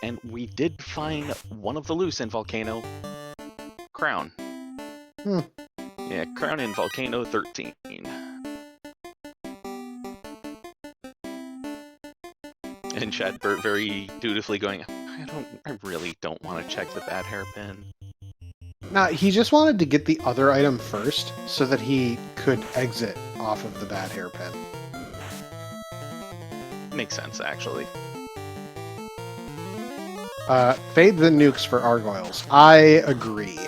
And we did find one of the loose in Volcano. Crown. Yeah, Crown in Volcano 13. And Chadbert very dutifully going, I I really don't want to check the bad hairpin. Nah, he just wanted to get the other item first so that he could exit off of the bad hairpin. Makes sense, actually. Fade the nukes for Argoyles. I agree.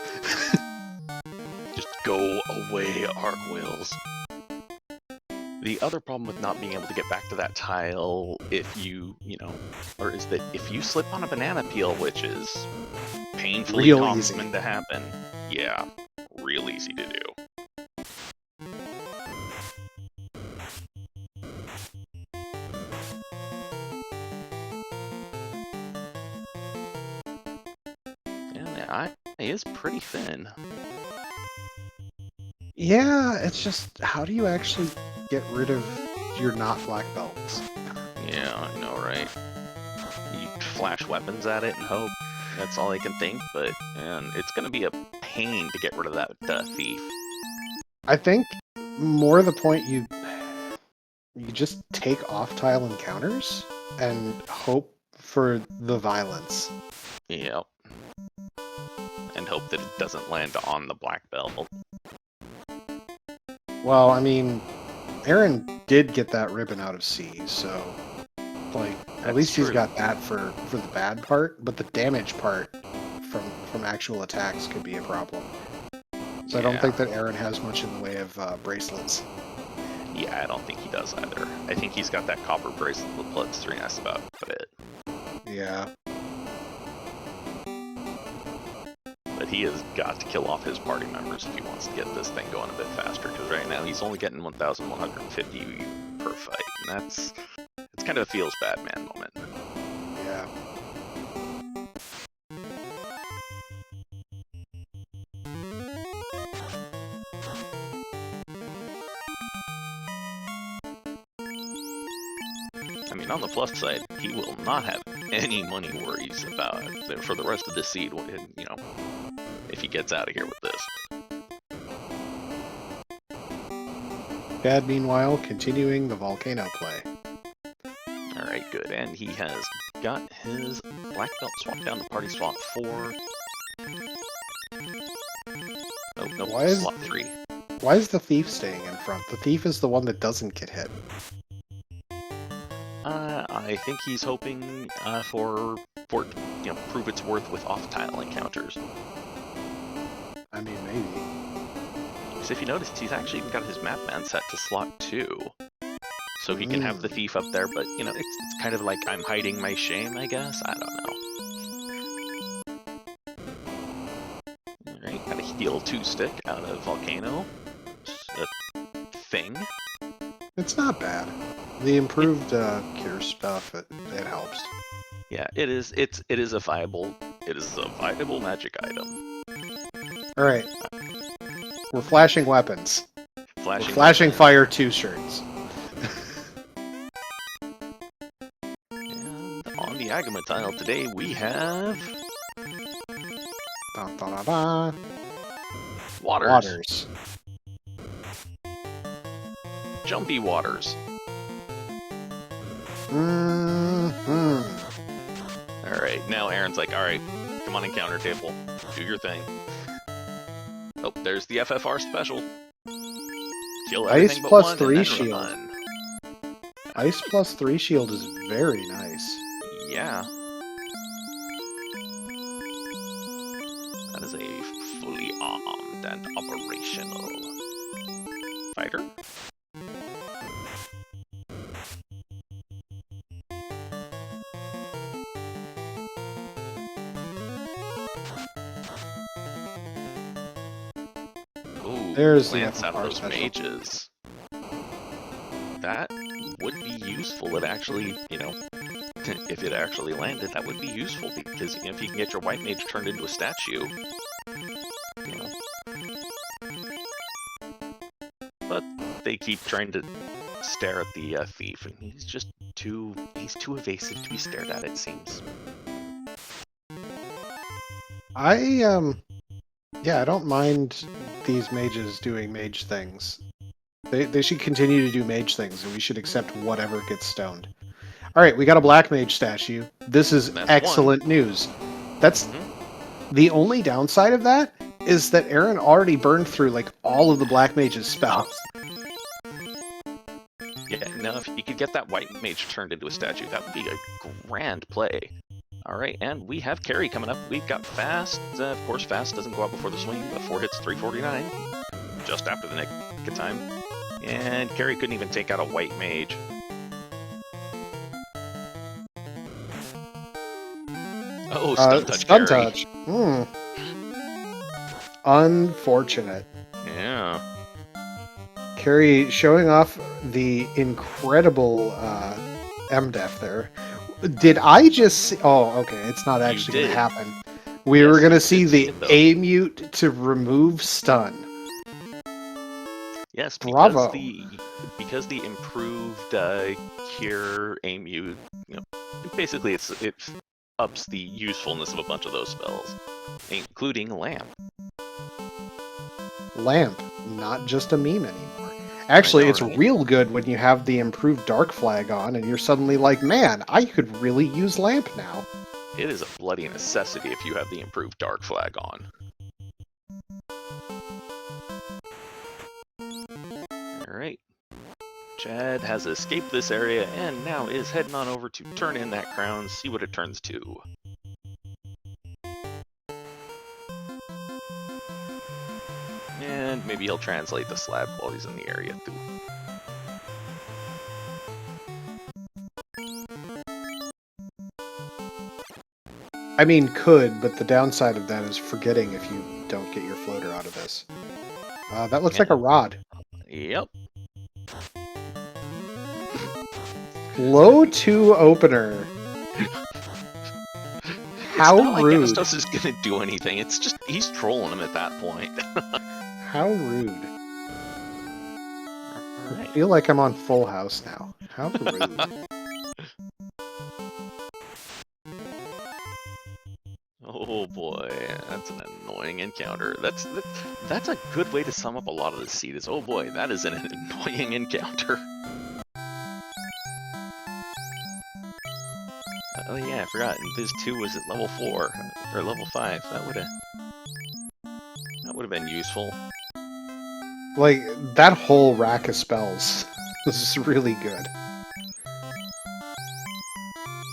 Just go away, Argwills. The other problem with not being able to get back to that tile if is that if you slip on a banana peel, which is painfully Real common easy. to happen, yeah, real easy to do. Yeah, the eye is pretty thin. Yeah, it's just, how do you actually get rid of your not black belts? Yeah, I know, right? You flash weapons at it and hope. That's all I can think, but it's going to be a pain to get rid of that thief. I think more the point you just take off tile encounters and hope for the violence. Yep. And hope that it doesn't land on the black belt. Well, I mean, Aaron did get that ribbon out of C, so like at least he's got that for the bad part, but the damage part from actual attacks could be a problem. So yeah. I don't think that Aaron has much in the way of bracelets. Yeah, I don't think he does either. I think he's got that copper bracelet with +3, and that's about it. Yeah. But he has got to kill off his party members if he wants to get this thing going a bit faster, because right now he's only getting 1,150 per fight, and it's kind of a feels bad man moment. Yeah. I mean, on the plus side, he will not have any money worries about it for the rest of the seed, if he gets out of here with this. Dad, meanwhile, continuing the Volcano play. Alright, good. And he has got his black belt swapped down to party swap 4. Oh, no, slot 3. Why is the thief staying in front? The thief is the one that doesn't get hit. I think he's hoping for prove its worth with off-tile encounters. I mean, maybe. Because if you notice, he's actually even got his map man set to slot 2. So he can have the thief up there, but, it's kind of like I'm hiding my shame, I guess? I don't know. Alright, got a heal 2-stick out of Volcano. A thing. It's not bad. The improved cure stuff, it helps. Yeah, it is a viable magic item. Alright. We're flashing weapons. We're flashing fire 2 shirts. And on the Agama tile today we have Waters. Jumpy Waters. Alright, now Aaron's like, alright, come on encounter table. Do your thing. Oh, there's the FFR special. Kill everything Ice but plus one 3 and shield. Run. Ice plus 3 shield is very nice. Yeah. That is a fully armed and operational fighter. Ooh, there's glance out of those mages. That would be useful. It actually, if it actually landed, that would be useful because if you can get your white mage turned into a statue, But they keep trying to stare at the thief, and he's too evasive to be stared at, it seems. Yeah, I don't mind these mages doing mage things. They should continue to do mage things, and we should accept whatever gets stoned. All right, we got a Black Mage statue. This is That's excellent news. That's the only downside of that is that Aaron already burned through like all of the Black Mage's spells. Yeah, now if you could get that white mage turned into a statue, that would be a grand play. All right, and we have carry coming up. We've got fast. Of course, fast doesn't go out before the swing, but 4 hits, 349, just after the nick of time. And carry couldn't even take out a white mage. Oh, stun touch Stun carry. touch. Unfortunate. Yeah. Carrie showing off the incredible MDef there. Did I just see... Oh, okay. It's not actually going to happen. We were going to see the A-mute to remove stun. Yes, Bravo. because the improved cure A-mute, basically it ups the usefulness of a bunch of those spells, including lamp. Lamp, not just a meme anymore. Actually, it's real good when you have the improved Dark Flag on and you're suddenly like, man, I could really use Lamp now. It is a bloody necessity if you have the improved Dark Flag on. Alright. Chad has escaped this area and now is heading on over to turn in that crown, see what it turns to. And maybe he'll translate the slab while he's in the area too. I mean, could, but the downside of that is forgetting if you don't get your floater out of this. That looks like a rod. Yep. Low 2 opener. How it's not rude. Like Agastos is gonna do anything. It's just he's trolling him at that point. How rude. Right. I feel like I'm on Full House now. How rude. Oh boy, that's an annoying encounter. That's a good way to sum up a lot of the seed. Is oh boy, that is an annoying encounter. Oh yeah, I forgot. Viz 2 was at level 4 or level 5. That would have been useful. Like that whole rack of spells was really good.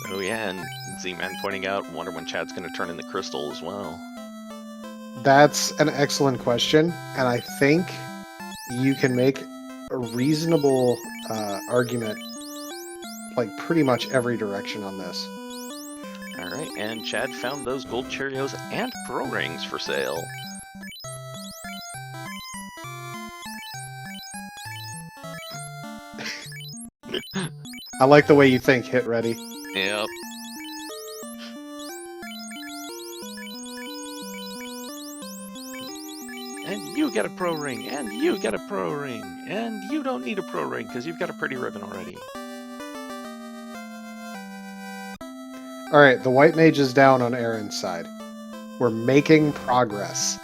Oh yeah, and Z-Man pointing out, wonder when Chad's going to turn in the crystal as well. That's an excellent question, and I think you can make a reasonable argument like pretty much every direction on this. Alright, and Chad found those gold Cheerios and Pro Rings for sale. I like the way you think, Hit Ready. Yep. And you get a Pro Ring, and you get a Pro Ring, and you don't need a Pro Ring because you've got a pretty ribbon already. Alright, the white mage is down on Aaron's side. We're making progress.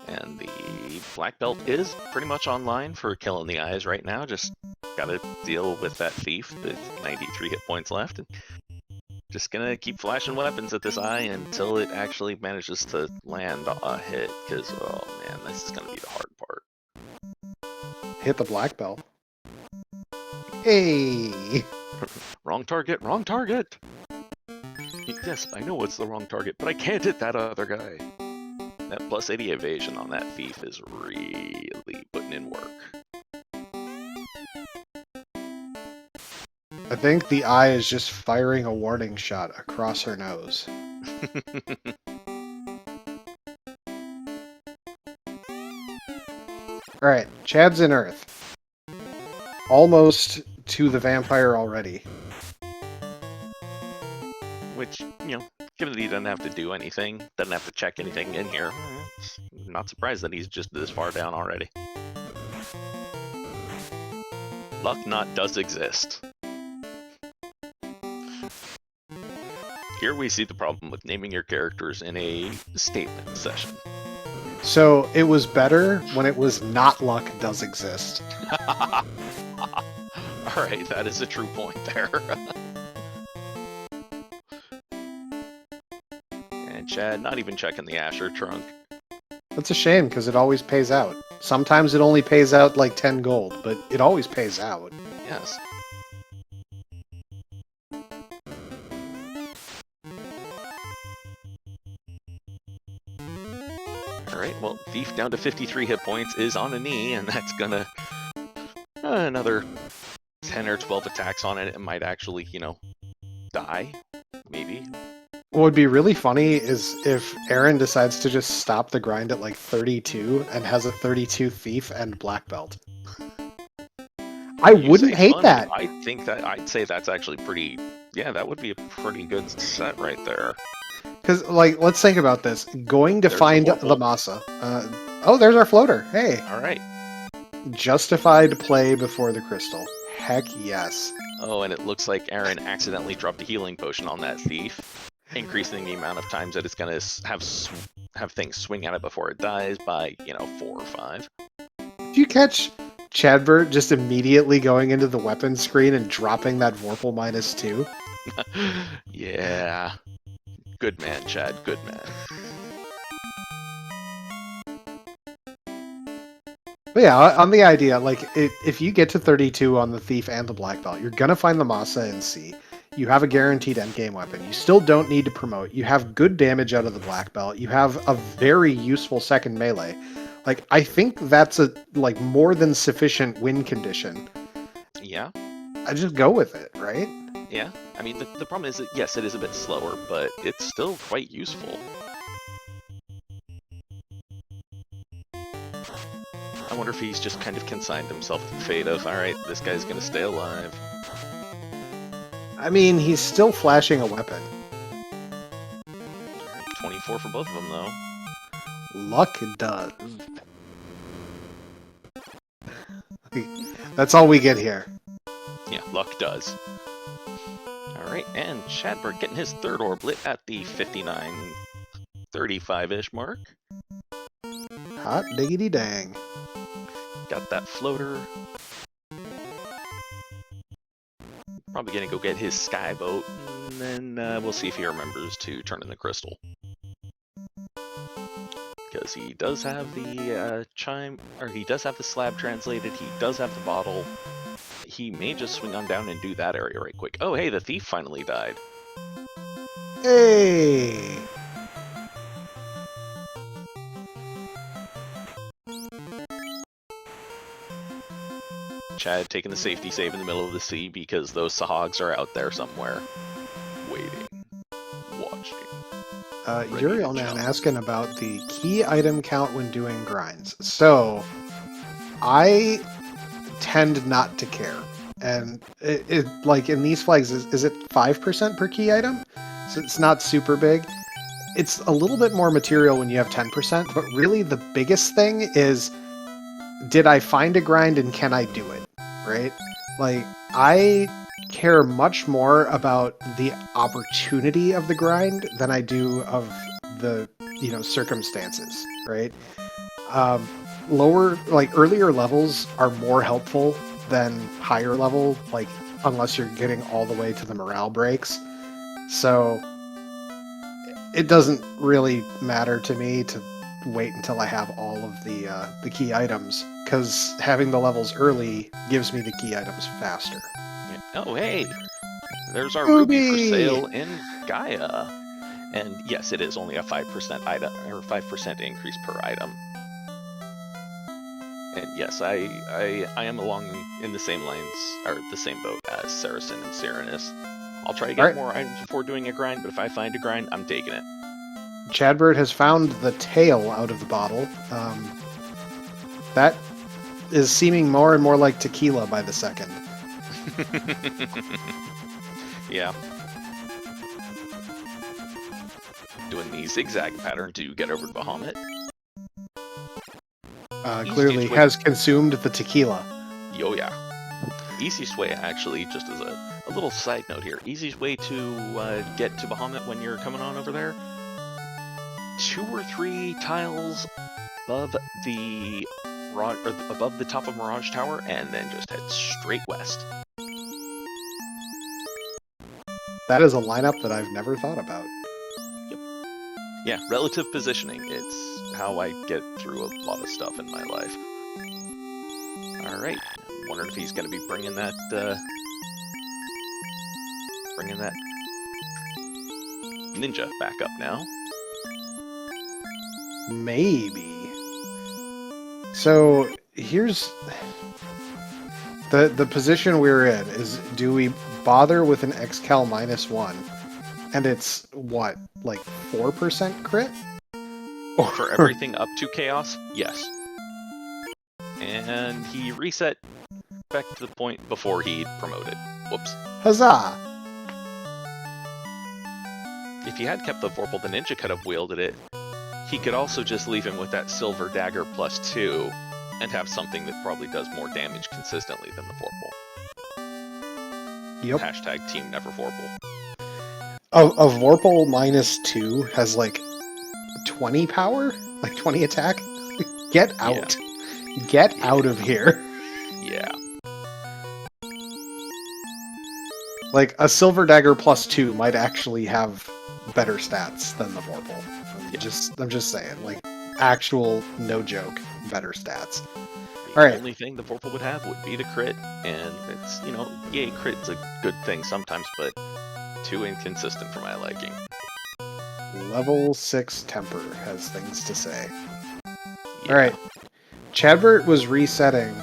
And the black belt is pretty much online for killing the eyes right now. Just gotta deal with that thief with 93 hit points left. And just gonna keep flashing weapons at this eye until it actually manages to land a hit. Because, oh man, this is gonna be the hard part. Hit the black belt. Hey! Wrong target, wrong target! Yes, I know it's the wrong target, but I can't hit that other guy. That plus 80 evasion on that thief is really putting in work. I think the eye is just firing a warning shot across her nose. Alright, Chad's in Earth. Almost to the vampire already. Which, given that he doesn't have to do anything, doesn't have to check anything in here, I'm not surprised that he's just this far down already. Luck Knot does exist. Here we see the problem with naming your characters in a statement session. So it was better when it was not luck does exist. Alright, that is a true point there. And Chad, not even checking the Asher trunk. That's a shame because it always pays out. Sometimes it only pays out like 10 gold, but it always pays out. Yes. Alright, well, Thief down to 53 hit points is on a knee, and that's gonna... another 10 or 12 attacks on it, it might actually, you know, die. Maybe. What would be really funny is if Aaron decides to just stop the grind at like 32 and has a 32 Thief and Black Belt. I wouldn't hate that. I think that I'd say that's actually pretty. Yeah, that would be a pretty good set right there. Because, like, let's think about this. Going to There's find the the Masa. Oh, there's our floater. Hey. All right. Justified play before the crystal. Heck yes. Oh, and it looks like Aaron accidentally dropped a healing potion on that Thief, increasing the amount of times that it's gonna have things swing at it before it dies by, you know, 4 or 5. Did you catch Chadbert just immediately going into the weapon screen and dropping that Vorpal -2? Yeah. Good man, Chad. Good man. But yeah, on the idea, like, if you get to 32 on the Thief and the Black Belt, you're gonna find the Masa in C. You have a guaranteed endgame weapon. You still don't need to promote. You have good damage out of the Black Belt. You have a very useful second melee. Like, I think that's a, like, more than sufficient win condition. Yeah. I just go with it, right? Yeah. I mean, the problem is that, yes, it is a bit slower, but it's still quite useful. I wonder if he's just kind of consigned himself to the fate of, alright, this guy's gonna stay alive. I mean, he's still flashing a weapon. 24 for both of them, though. Luck does. That's all we get here. Yeah, luck does. Alright, and Chadbert getting his third orb lit at the 59, 35-ish mark. Hot diggity dang. Got that floater. Probably gonna go get his skyboat, and then we'll see if he remembers to turn in the crystal. Because he does have the chime, or he does have the slab translated, he does have the bottle. He may just swing on down and do that area right quick. Oh, hey, the thief finally died. Hey! Chad taking the safety save in the middle of the sea because those Sahogs are out there somewhere. Waiting. Watching. Uriel Man asking about the key item count when doing grinds. So, I tend not to care. And it like in these flags, is it 5% per key item? So it's not super big. It's a little bit more material when you have 10%, but really the biggest thing is, did I find a grind and can I do it? Right? Like, I care much more about the opportunity of the grind than I do of the, you know, circumstances, right? Earlier levels are more helpful than higher level, like, unless you're getting all the way to the morale breaks. So it doesn't really matter to me to wait until I have all of the key items, because having the levels early gives me the key items faster. Oh, hey! There's our Ruby for sale in Gaia. And yes, it is only a 5% item, or 5% increase per item. And yes, I am along in the same lines, or the same boat as Saracen and Serenus. I'll try to get more items before doing a grind, but if I find a grind, I'm taking it. Chadbert has found the tail out of the bottle. That is seeming more and more like tequila by the second. Yeah. Doing the zigzag pattern to get over to Bahamut. Clearly has consumed the tequila. Oh yeah. Easiest way, actually, just as a little side note here, easiest way to get to Bahamut when you're coming on over there, 2 or 3 tiles above the above the top of Mirage Tower, and then just head straight west. That is a lineup that I've never thought about. Yeah, relative positioning. It's how I get through a lot of stuff in my life. All right. Wondering if he's going to be bringing that ninja back up now. Maybe. So here's the position we're in is, do we bother with an XCal -1? And it's what, like 4% crit? Or for everything up to Chaos? Yes. And he reset back to the point before he promoted. Whoops. Huzzah! If he had kept the Vorpal, the ninja could have wielded it. He could also just leave him with that silver dagger +2 and have something that probably does more damage consistently than the Vorpal. Yep. Hashtag team never Vorpal. A Vorpal -2 has like 20 power? Like 20 attack? Get out. Yeah. Get out of here. Yeah. Like, a silver dagger +2 might actually have better stats than the Vorpal. I'm just saying, like, actual, no joke, better stats. The only thing the Vorpal would have would be the crit, and it's, you know, yay, crit's a good thing sometimes, but too inconsistent for my liking. Level 6 Temper has things to say. Yeah. Alright. Chadbert was resetting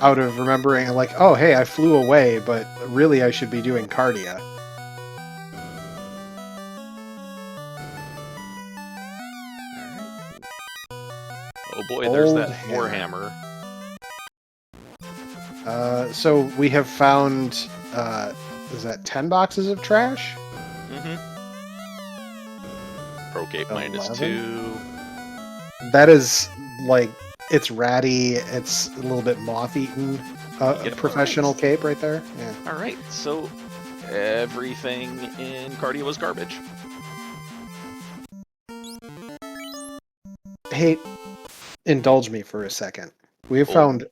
out of remembering, like, oh, hey, I flew away, but really I should be doing Cardia. Oh boy, there's that Warhammer. So we have found, is that 10 boxes of trash? Mm-hmm. Procate -2. That is, like, it's ratty, it's a little bit moth-eaten. A professional cape right there. Yeah. Alright, so everything in Cardia was garbage. Hey, indulge me for a second. We have found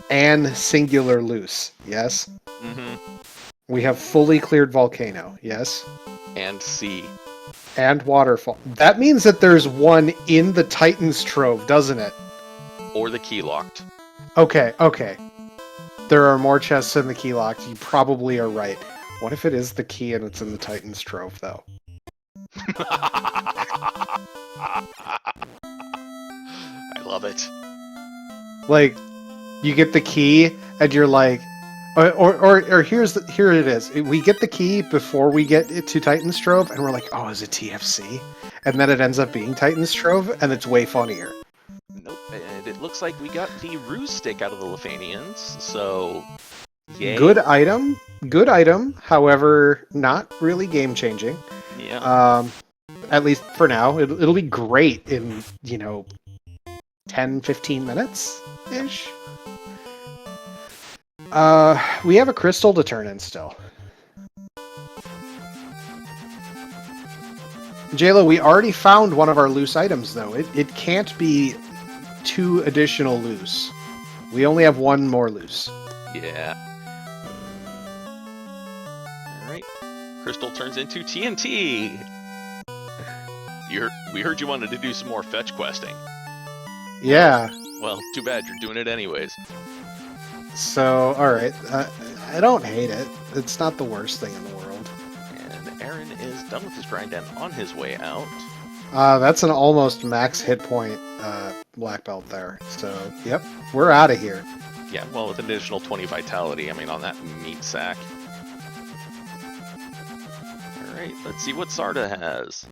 an singular loose, yes? Mm-hmm. We have fully cleared Volcano, yes? And C. And Waterfall. That means that there's one in the Titan's Trove, doesn't it? Or the key locked. Okay. There are more chests in the key locked. You probably are right. What if it is the key and it's in the Titan's Trove, though? I love it. Like, you get the key and you're like, or here it is. We get the key before we get it to Titan's Trove, and we're like, oh, is it TFC? And then it ends up being Titan's Trove, and it's way funnier. Nope, and it looks like we got the ruse stick out of the Lefanians, so yay. Good item, however, not really game-changing. Yeah. At least for now. It'll be great in, 10-15 minutes-ish. We have a crystal to turn in still. JLo, we already found one of our loose items, though. It can't be 2 additional loose. We only have 1 more loose. Yeah. Alright. Crystal turns into TNT! We heard you wanted to do some more fetch questing. Yeah. Well, too bad, you're doing it anyways. So, alright. I don't hate it. It's not the worst thing in the world. And Aaron is done with his grind and on his way out. That's an almost max hit point black belt there. So, yep, we're out of here. Yeah, well, with an additional 20 vitality, I mean, on that meat sack. Alright, let's see what Sarda has.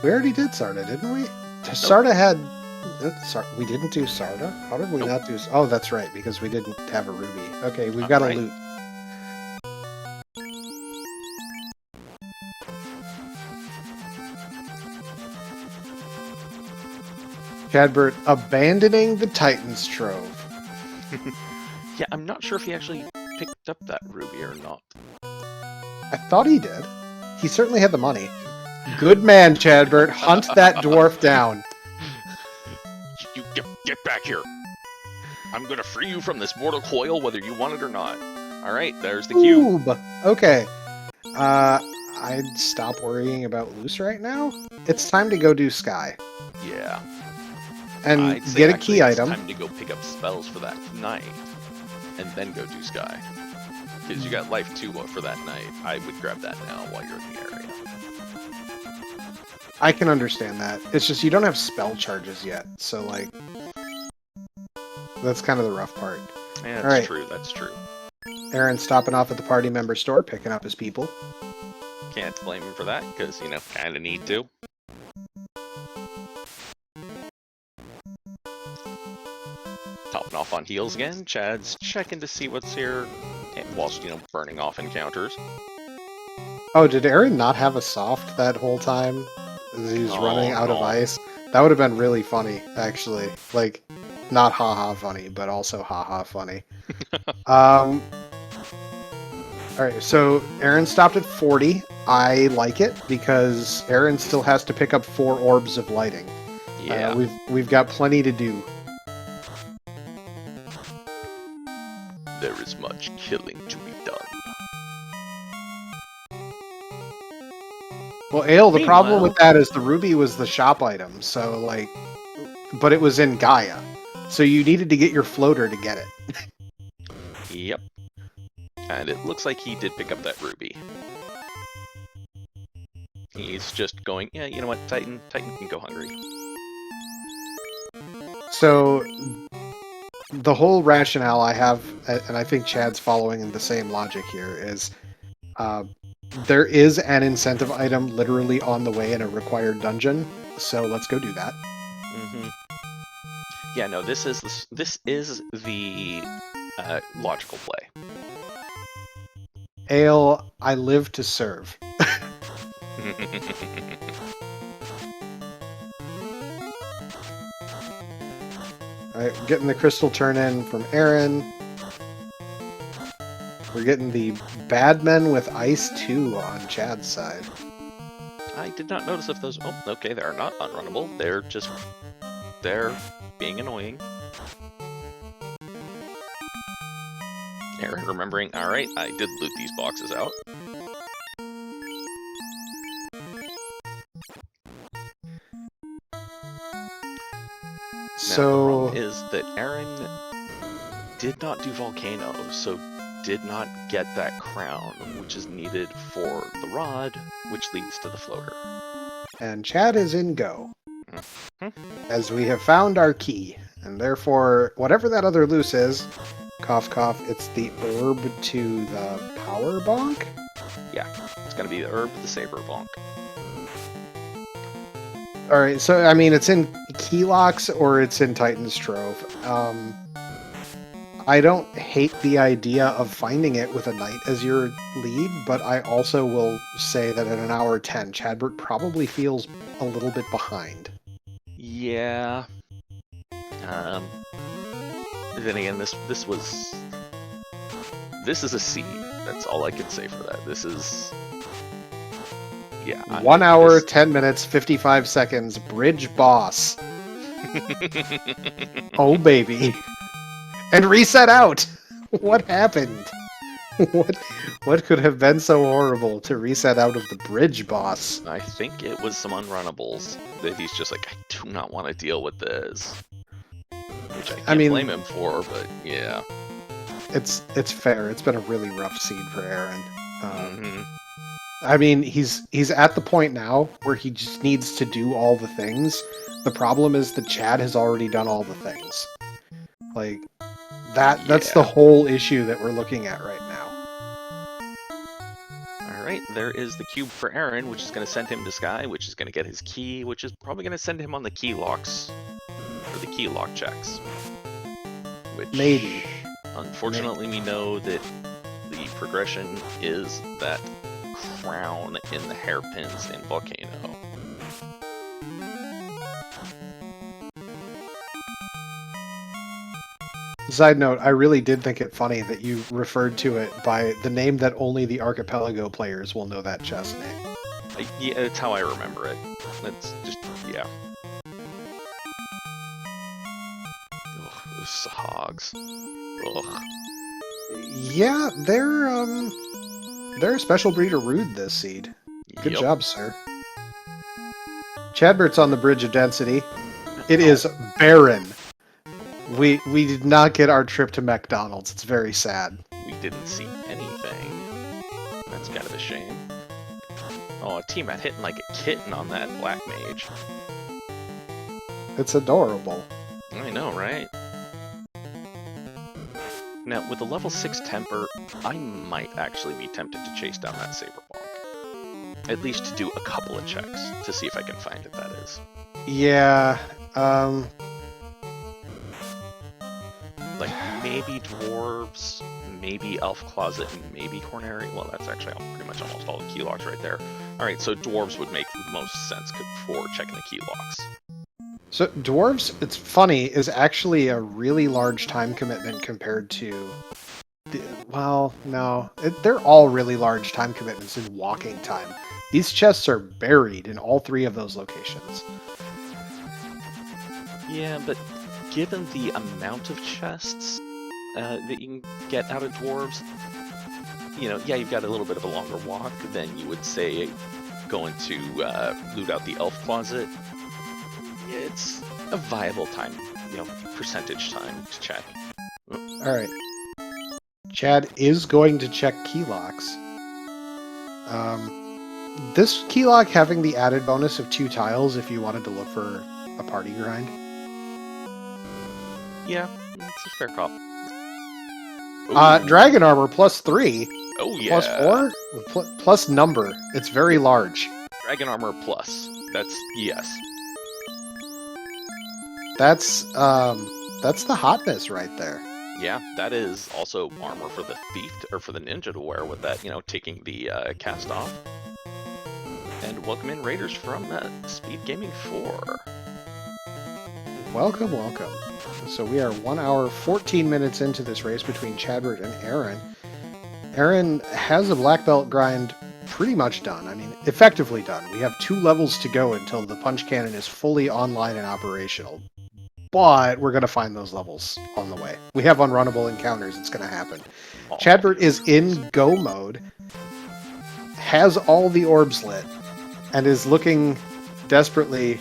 We already did Sarda, didn't we? Sarda had... we didn't do Sarda? How did we not do... Oh, that's right, because we didn't have a ruby. Okay, we've got a loot. Chadbert abandoning the Titan's Trove. Yeah, I'm not sure if he actually picked up that ruby or not. I thought he did. He certainly had the money. Good man, Chadbert. Hunt that dwarf down. Get back here! I'm gonna free you from this mortal coil whether you want it or not. Alright, there's the cube. Oob. Okay. I'd stop worrying about loose right now. It's time to go do Sky. Yeah. And I'd say get a actually key it's item. time to go pick up spells for that night. And then go do Sky. Because you got life 2 for that night. I would grab that now while you're in the area. I can understand that. It's just you don't have spell charges yet. So, like, that's kind of the rough part. Yeah, that's Alright. true, that's true. Aaron's stopping off at the party member store, picking up his people. Can't blame him for that, because, you know, kinda need to. Topping off on heals again, Chad's checking to see what's here, whilst, you know, burning off encounters. Oh, did Aaron not have a soft that whole time? As he was running out of ice? That would have been really funny, actually. Like, not haha funny, but also haha funny. Alright, so Aaron stopped at 40. I like it because Aaron still has to pick up 4 orbs of lighting. Yeah. We've got plenty to do. There is much killing to be done. Well, Ale, the problem Meanwhile- with that is the ruby was the shop item, so, like... But it was in Gaia. So you needed to get your floater to get it. Yep. And it looks like he did pick up that ruby. He's just going, yeah, you know what, Titan can go hungry. So, the whole rationale I have, and I think Chad's following the same logic here, is there is an incentive item literally on the way in a required dungeon, so let's go do that. Mm-hmm. Yeah, no, this is the logical play. Ale, I live to serve. Alright, we're getting the crystal turn in from Aaron. We're getting the bad men with ice 2 on Chad's side. I did not notice if those... Oh, okay, they're not unrunnable. They're being annoying. Aaron remembering, alright, I did loot these boxes out. Now, the problem is that Aaron did not do Volcano, so did not get that crown, which is needed for the rod, which leads to the floater. And Chad is in go. Mhm. As we have found our key, and therefore, whatever that other loose is, cough cough, it's the herb to the power bonk? Yeah, it's gonna be the herb, the saber bonk. Alright, so, I mean, it's in key locks or it's in Titan's Trove. I don't hate the idea of finding it with a knight as your lead, but I also will say that at an hour 10, Chadbert probably feels a little bit behind. Yeah. Then again, this is a seed. That's all I can say for that. This is... Yeah. 1 hour, 10 minutes, 55 seconds, bridge boss. Oh, baby. And reset out! What happened? What could have been so horrible to reset out of the bridge boss? I think it was some unrunnables that he's just like, I do not want to deal with this. Which I can't blame him for, but yeah. It's fair. It's been a really rough seed for Aaron. Mhm. I mean, he's at the point now where he just needs to do all the things. The problem is that Chad has already done all the things. Like, that's the whole issue that we're looking at right now. Alright, there is the cube for Aaron, which is going to send him to Sky, which is going to get his key, which is probably going to send him on the key locks, or the key lock checks. Which, Maybe. Unfortunately, we know that the progression is that crown in the hairpins in Volcano. Side note, I really did think it funny that you referred to it by the name that only the Archipelago players will know that chess name. Yeah, it's how I remember it. That's just, yeah. Those hogs. Ugh. Yeah, they're a special breed of rude, this seed. Good Yep. job, sir. Chadbert's on the bridge of density. It Oh. is barren. We did not get our trip to McDonald's. It's very sad. We didn't see anything. That's kind of a shame. Oh, a T-Mat hitting like a kitten on that black mage. It's adorable. I know, right? Now, with the level 6 temper, I might actually be tempted to chase down that saber bomb. At least to do a couple of checks to see if I can find it, that is. Yeah, Like, maybe dwarves, maybe elf closet, and maybe cornary. Well, that's actually pretty much almost all the key locks right there. Alright, so dwarves would make the most sense for checking the key locks. So dwarves, it's funny, is actually a really large time commitment compared to... well, no. They're all really large time commitments in walking time. These chests are buried in all 3 of those locations. Yeah, but given the amount of chests that you can get out of dwarves, you know, yeah, you've got a little bit of a longer walk than you would say going to loot out the elf closet. It's a viable time, you know, percentage time to check. Alright. Chad is going to check key locks. This key lock having the added bonus of 2 tiles if you wanted to look for a party grind. Yeah, it's a fair call. Dragon armor plus 3. Oh yeah. Plus 4? Plus number. It's very large. Dragon armor plus. That's yes. That's the hotness right there. Yeah, that is also armor for the thief or for the ninja to wear with that, you know, taking the cast off. And welcome in Raiders from Speed Gaming 4. Welcome, welcome. So we are 1 hour 14 minutes into this race between Chadbert and Aaron. Aaron has a black belt grind pretty much done. I mean, effectively done. We have 2 levels to go until the punch cannon is fully online and operational. But we're going to find those levels on the way. We have unrunnable encounters. It's going to happen. Oh. Chadbert is in go mode, has all the orbs lit, and is looking desperately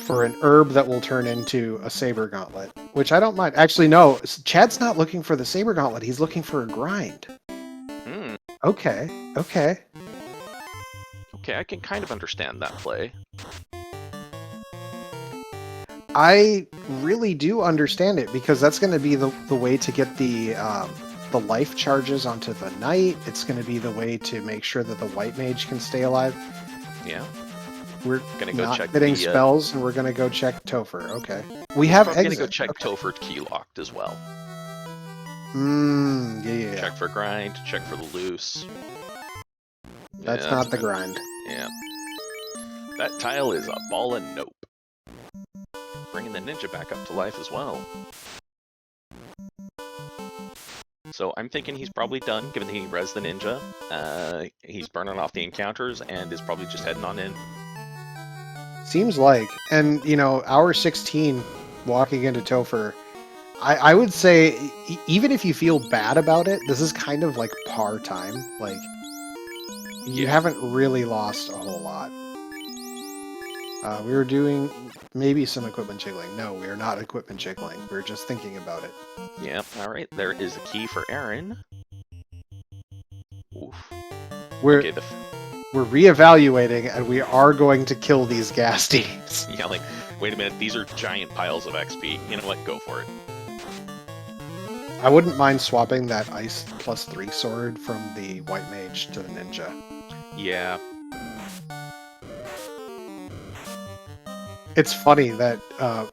for an herb that will turn into a saber gauntlet, which I don't mind. Actually, no, Chad's not looking for the saber gauntlet. He's looking for a grind. Okay, okay. Okay, I can kind of understand that play. I really do understand it because that's going to be the way to get the life charges onto the knight. It's going to be the way to make sure that the white mage can stay alive. Yeah. We're gonna go not check getting the, spells, and we're going to go check Topher. Okay. We have I'm exit. gonna go check Okay. Topher key locked as well. Yeah. Check for grind, check for the loose. That's Yeah, not the good. grind. Yeah. That tile is a ball of nope. Bringing the ninja back up to life as well. So I'm thinking he's probably done, given that he res the ninja. He's burning off the encounters and is probably just heading on in. Seems like. And, you know, hour 16 walking into Topher, I would say, even if you feel bad about it, this is kind of like par time. Like, you haven't really lost a whole lot. We were doing maybe some equipment jiggling. No, we are not equipment jiggling. We're just thinking about it. Yeah, alright, there is a key for Aaron. Oof. We're Okay, reevaluating, and we are going to kill these Gasties. yeah, like, wait a minute, these are giant piles of XP. You know what, go for it. I wouldn't mind swapping that ice plus 3 sword from the white mage to the ninja. Yeah. It's funny that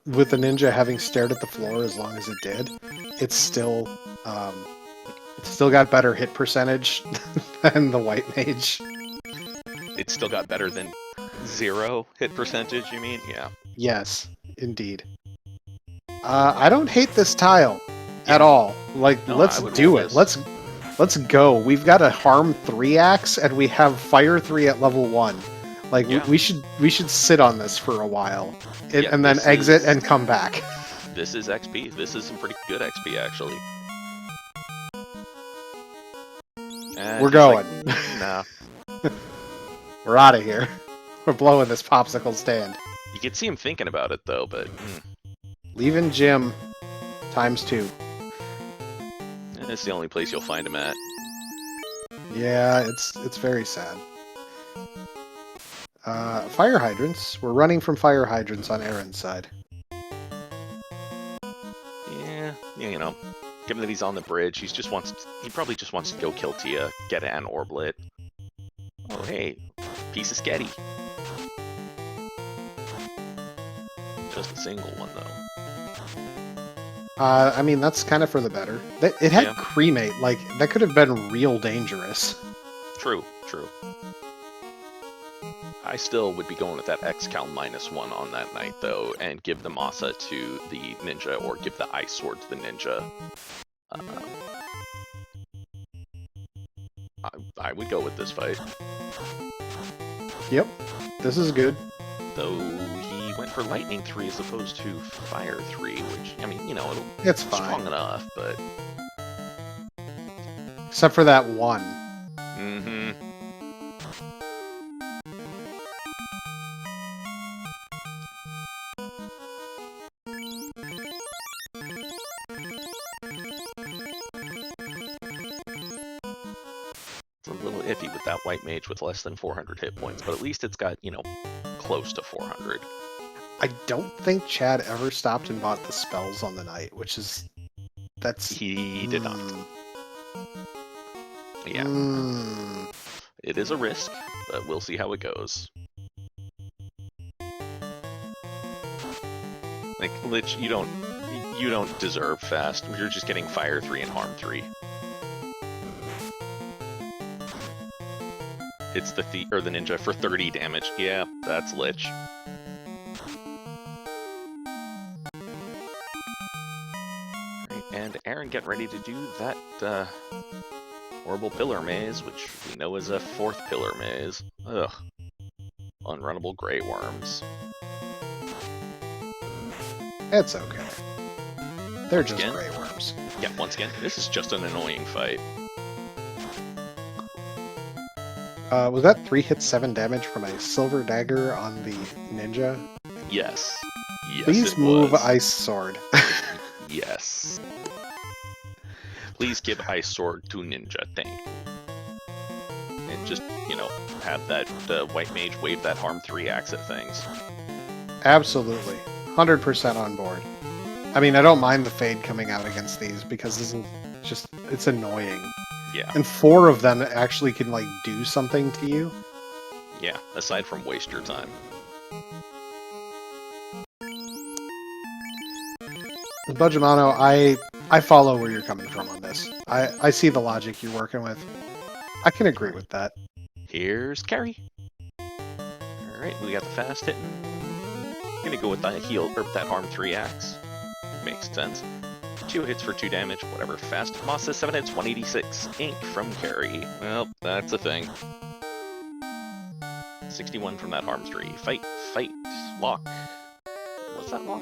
with the ninja having stared at the floor as long as it did, it's still got better hit percentage than the white mage. It's still got better than 0 hit percentage, you mean? Yeah. Yes, indeed. I don't hate this tile at all. Like, No, let's I would do roll it. this. Let's go. We've got a harm 3 axe, and we have fire 3 at level 1. Like, Yeah. we should sit on this for a while, Yeah, and then this exit is- and come back. This is XP. This is some pretty good XP, actually. And We're he's going. like, nah. We're out of here. We're blowing this popsicle stand. You could see him thinking about it, though, but... Leaving gym ×2. It's the only place you'll find him at. Yeah, it's very sad. Fire hydrants. We're running from fire hydrants on Aaron's side. Yeah, you know, given that he's on the bridge, he probably just wants to go kill Tia, get an orblet. Oh, hey, piece of sketty. Just a single one, though. I mean, that's kind of for the better. It had Yeah. cremate. Like, that could have been real dangerous. True. I still would be going with that X-Cal -1 on that night, though, and give the Masa to the ninja, or give the Ice Sword to the ninja. I would go with this fight. Yep, this is good. Though he went for Lightning 3 as opposed to Fire 3, which, I mean, you know, It's strong fine. enough, but... Except for that one. Mm-hmm. It's a little iffy with that white mage with less than 400 hit points, but at least it's got, you know, close to 400. I don't think Chad ever stopped and bought the spells on the night, which is... That's... He did not. Yeah. It is a risk, but we'll see how it goes. Like, Lich, you don't deserve fast. You're just getting Fire 3 and Harm 3. Hits the ninja for 30 damage. Yeah, that's Lich. Right, and Aaron getting ready to do that horrible pillar maze, which we know is a 4th pillar maze. Ugh. Unrunnable Grey Worms. It's okay. They're Once just again? Grey Worms. Yeah, once again, this is just an annoying fight. Was that 3 hits 7 damage from a silver dagger on the ninja? Yes. Yes, Please it move was. Ice Sword. Yes. Please give Ice Sword to Ninja, thank you. And just, you know, have that White Mage wave that Harm 3 axe at things. Absolutely. 100% on board. I mean, I don't mind the fade coming out against these because this is just, it's annoying. Yeah. And 4 of them actually can, like, do something to you. Yeah, aside from waste your time. Budgemano, I follow where you're coming from on this. I see the logic you're working with. I can agree with that. Here's Carry. Alright, we got the fast hitting. Gonna go with that heal, or that Harm 3 axe. Makes sense. 2 hits for 2 damage, whatever. Fast Masa, 7 hits, 186. Ink from Carry. Well, that's a thing. 61 from that Harm 3. Fight, lock. Was that lock?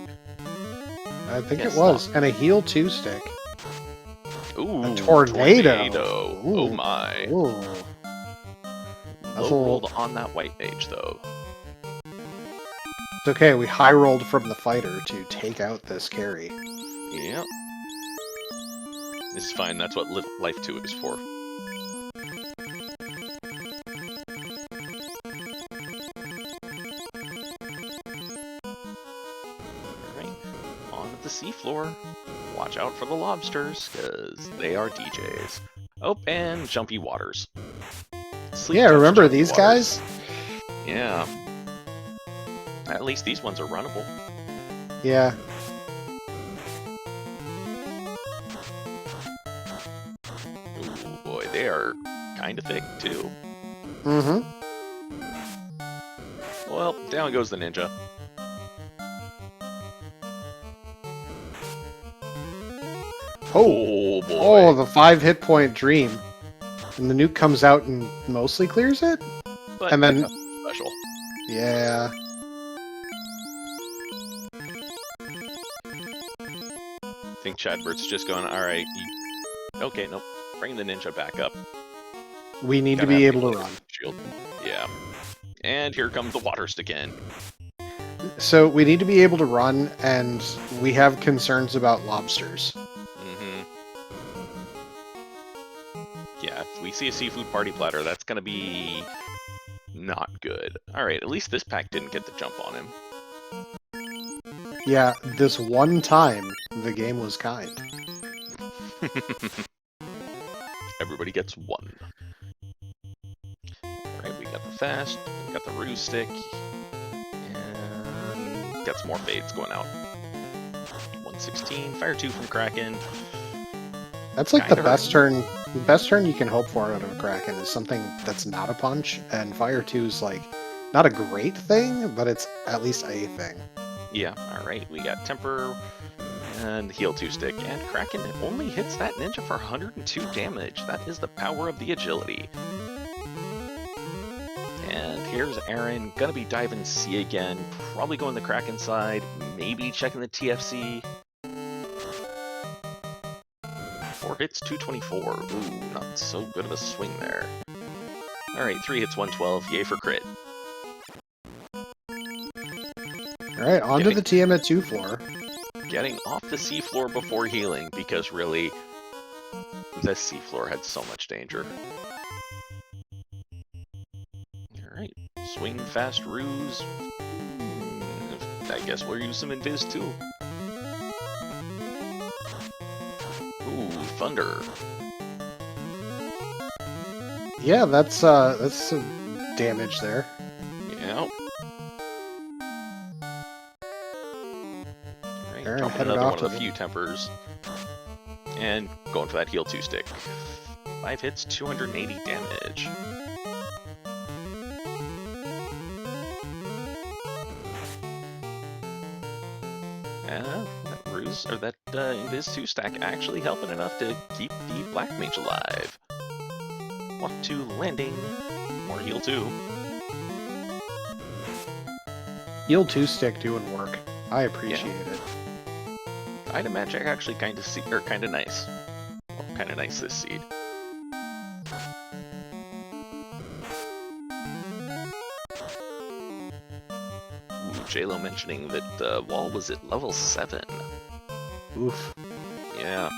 I think Yes, it was. lock. And a heal 2 stick. Ooh, A tornado. Ooh. Oh my. Ooh. That's Low rolled on that white mage, though. It's okay, we high rolled from the fighter to take out this carry. Yep. This is fine, that's what Life 2 is for. Alright, on to the seafloor. Watch out for the lobsters, because they are DJs. Oh, and Jumpy Waters. Sleep Yeah, jumps remember Jumpy these Waters. guys? Yeah. At least these ones are runnable. Yeah. Ooh, boy, they are kind of thick, too. Mm-hmm. Well, down goes the ninja. Oh, boy. Oh, the 5 hit point dream. And the nuke comes out and mostly clears it? But and then- nothing special. think Chadbert's just going, all right, okay, nope, bring the ninja back up. We need to Gotta be have able to run. Shield. Yeah. And here comes the water stick in. So we need to be able to run, and we have concerns about lobsters. Mm-hmm. Yeah, if we see a seafood party platter, that's gonna be not good. Alright, at least this pack didn't get the jump on him. Yeah, this one time, the game was kind. Everybody gets one. Alright, we got the fast, we got the ruse stick, and got some more fades going out. 116, fire 2 from Kraken. That's like the Kinda best turn. The best turn you can hope for out of a Kraken is something that's not a punch, and Fire 2 is like not a great thing, but it's at least a thing. Yeah, alright, we got Temper and Heal 2 stick, and Kraken only hits that ninja for 102 damage. That is the power of the agility. And here's Aaron, gonna be diving C again, probably going the Kraken side, maybe checking the TFC. 4 hits, 224. Ooh, not so good of a swing there. Alright, 3 hits, 112. Yay for crit. Alright, onto the Tiamat 2 floor. Getting off the C floor before healing, because really, the C floor had so much danger. Alright, swing fast ruse. I guess we'll use some invis too. Ooh, thunder. Yeah, that's some damage there. Yeah. Alright, Aaron dropping headed another off one to of the few tempers. And going for that heal 2 stick. 5 hits, 280 damage. That ruse, or that invis 2 stack actually helping enough to keep the Black Mage alive. Walk 2 landing, more heal 2. Heal 2 stick doing work. I appreciate it. Item magic actually kind of nice. Well, kind of nice this seed. Ooh, J-Lo mentioning that Wall was at level 7. Oof. Yeah.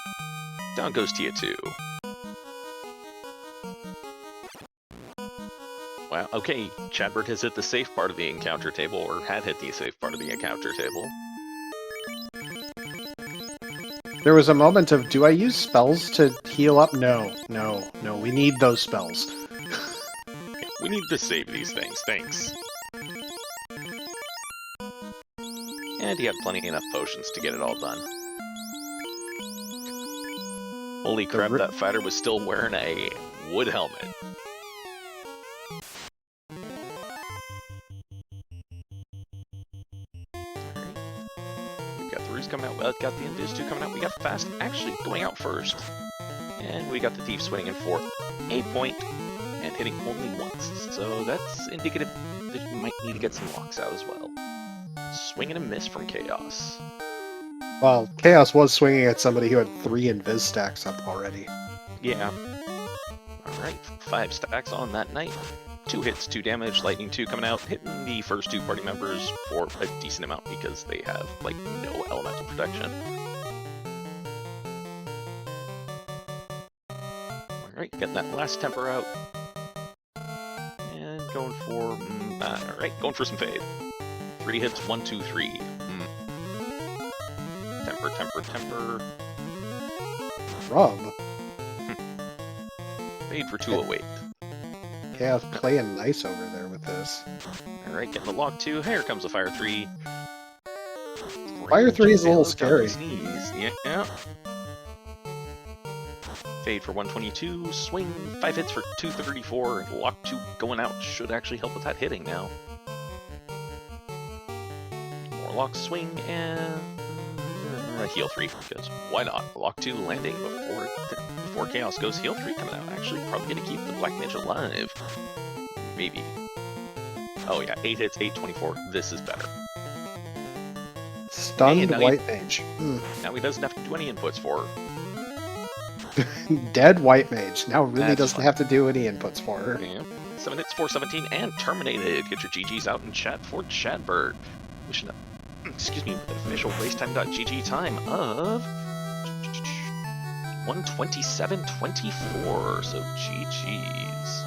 Down goes Tia 2. Wow, okay, Chadbert has hit the safe part of the encounter table, or had hit the safe part of the encounter table. There was a moment of, do I use spells to heal up? No, we need those spells. We need to save these things, thanks. And he had plenty enough potions to get it all done. Holy crap, that fighter was still wearing a wood helmet. Coming out, got the Invis 2 coming out, we got Fast actually going out first. And we got the Thief swinging for a point and hitting only once. So that's indicative that you might need to get some locks out as well. Swing and a miss from Chaos. Well, Chaos was swinging at somebody who had 3 Invis stacks up already. Yeah. Alright, 5 stacks on that night. 2 hits, 2 damage, Lightning 2 coming out, hitting the first 2 party members for a decent amount because they have, like, no elemental protection. Alright, getting that last temper out. And going for, alright, going for some fade. 3 hits, 1, 2, 3. Temper, temper, temper. Rub. Fade for 208. Chaos playing nice over there with this. Alright, getting the log 2. Here comes the Fire 3. Fire 3 is a little scary. Yeah. Fade for 122. Swing. 5 hits for 234. Lock 2 going out should actually help with that hitting now. More lock swing and heal 3 because why not? Lock 2 landing before Chaos goes. Heal 3 coming out. Actually, probably going to keep the Black Mage alive. Maybe. Oh yeah, 8 hits, 824. This is better. Stunned now white mage. Now he doesn't have to do any inputs for her. Dead white mage. Now really That's doesn't fine. have to do any inputs for her. Yeah. 7 hits, 417, and terminated. Get your GGs out in chat for Chadbert. Wishing up, excuse me, with an official racetime.gg time of 1:27:24. So GGs.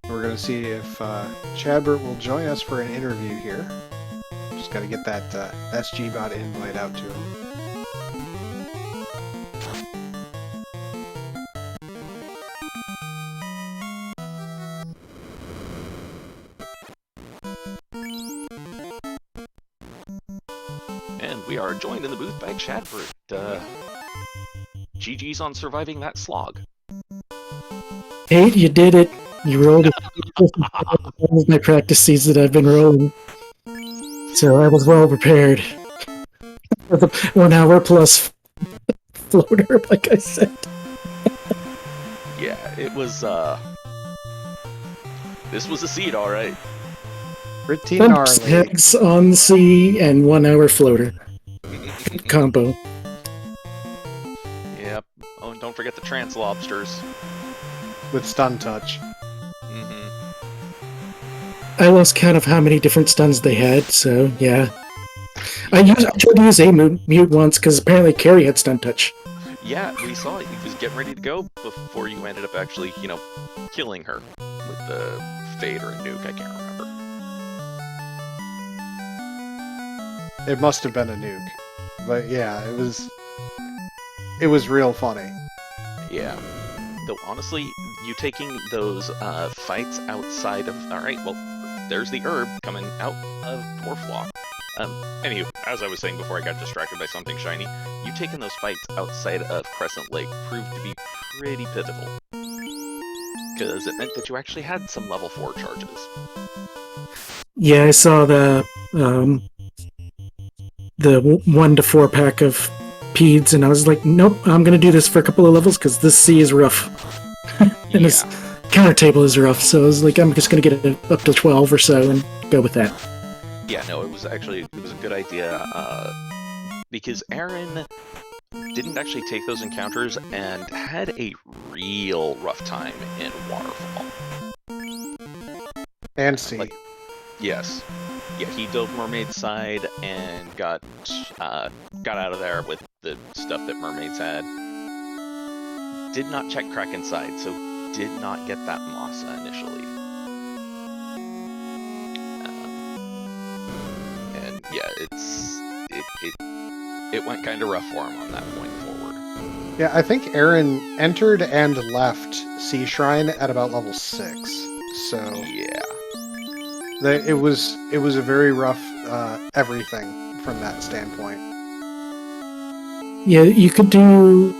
We're going to see if Chadbert will join us for an interview here. Just got to get that SGBot invite out to him. And we are joined in the booth by Chadbert. GG's on surviving that slog. Hey, you did it. You rolled it. All of my practice seeds that I've been rolling. So I was well prepared. For the 1 hour plus floater, like I said. Yeah, it was, this was a seed, alright. Pretty gnarly. Eggs on the sea and 1 hour floater. Combo. Yep. Oh, and don't forget the trance lobsters. With stun touch. I lost count of how many different stuns they had, so yeah. I tried to use a mute once because apparently Carrie had stun touch. Yeah, we saw it. He was getting ready to go before you ended up actually, killing her with the Fade or a nuke. I can't remember. It must have been a nuke. But yeah, it was real funny. Yeah. Though honestly, you taking those fights outside of... Alright, well, there's the herb coming out of Dwarf Walk. Anywho, as I was saying before I got distracted by something shiny, you taking those fights outside of Crescent Lake proved to be pretty pivotal. Because it meant that you actually had some level 4 charges. Yeah, I saw the 1 to 4 pack of peds, and I was like, nope, I'm gonna do this for a couple of levels because this sea is rough. And this counter table is rough, so I was like, I'm just gonna get it up to 12 or so and go with that. Yeah, no, it was a good idea, because Aaron didn't actually take those encounters and had a real rough time in Waterfall. And sea. Yes. Yeah, he dove Mermaid's side and got out of there with the stuff that Mermaids had. Did not check Kraken's side, so did not get that Masa initially. And yeah, it went kind of rough for him on that point forward. Yeah, I think Aaron entered and left Sea Shrine at about level 6. So yeah. it was a very rough everything from that standpoint. Yeah, you could do,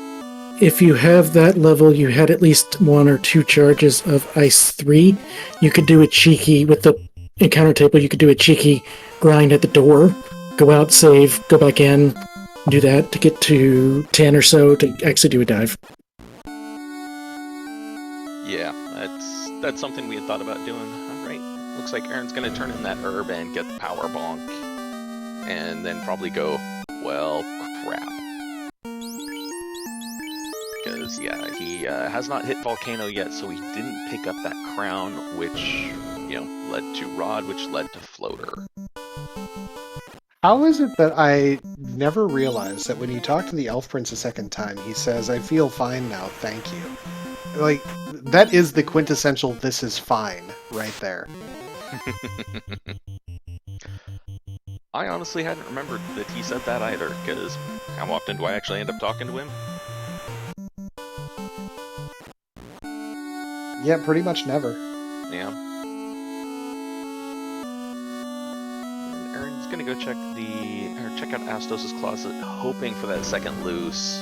if you have that level, you had at least 1 or 2 charges of Ice 3, you could do a cheeky, with the encounter table, you could do a cheeky grind at the door, go out, save, go back in, do that to get to 10 or so to actually do a dive. Yeah, that's something we had thought about doing. Alright, looks like Aaron's gonna turn in that herb and get the power bonk, and then probably go, well, crap. Because, yeah, he has not hit Volcano yet, so he didn't pick up that crown, which, led to Rod, which led to Floater. How is it that I never realized that when you talk to the Elf Prince a second time, he says, "I feel fine now, thank you." Like, that is the quintessential "this is fine" right there. I honestly hadn't remembered that he said that either, because how often do I actually end up talking to him? Yeah, pretty much never. Yeah. And Aaron's gonna go check out Astos' closet, hoping for that second loose.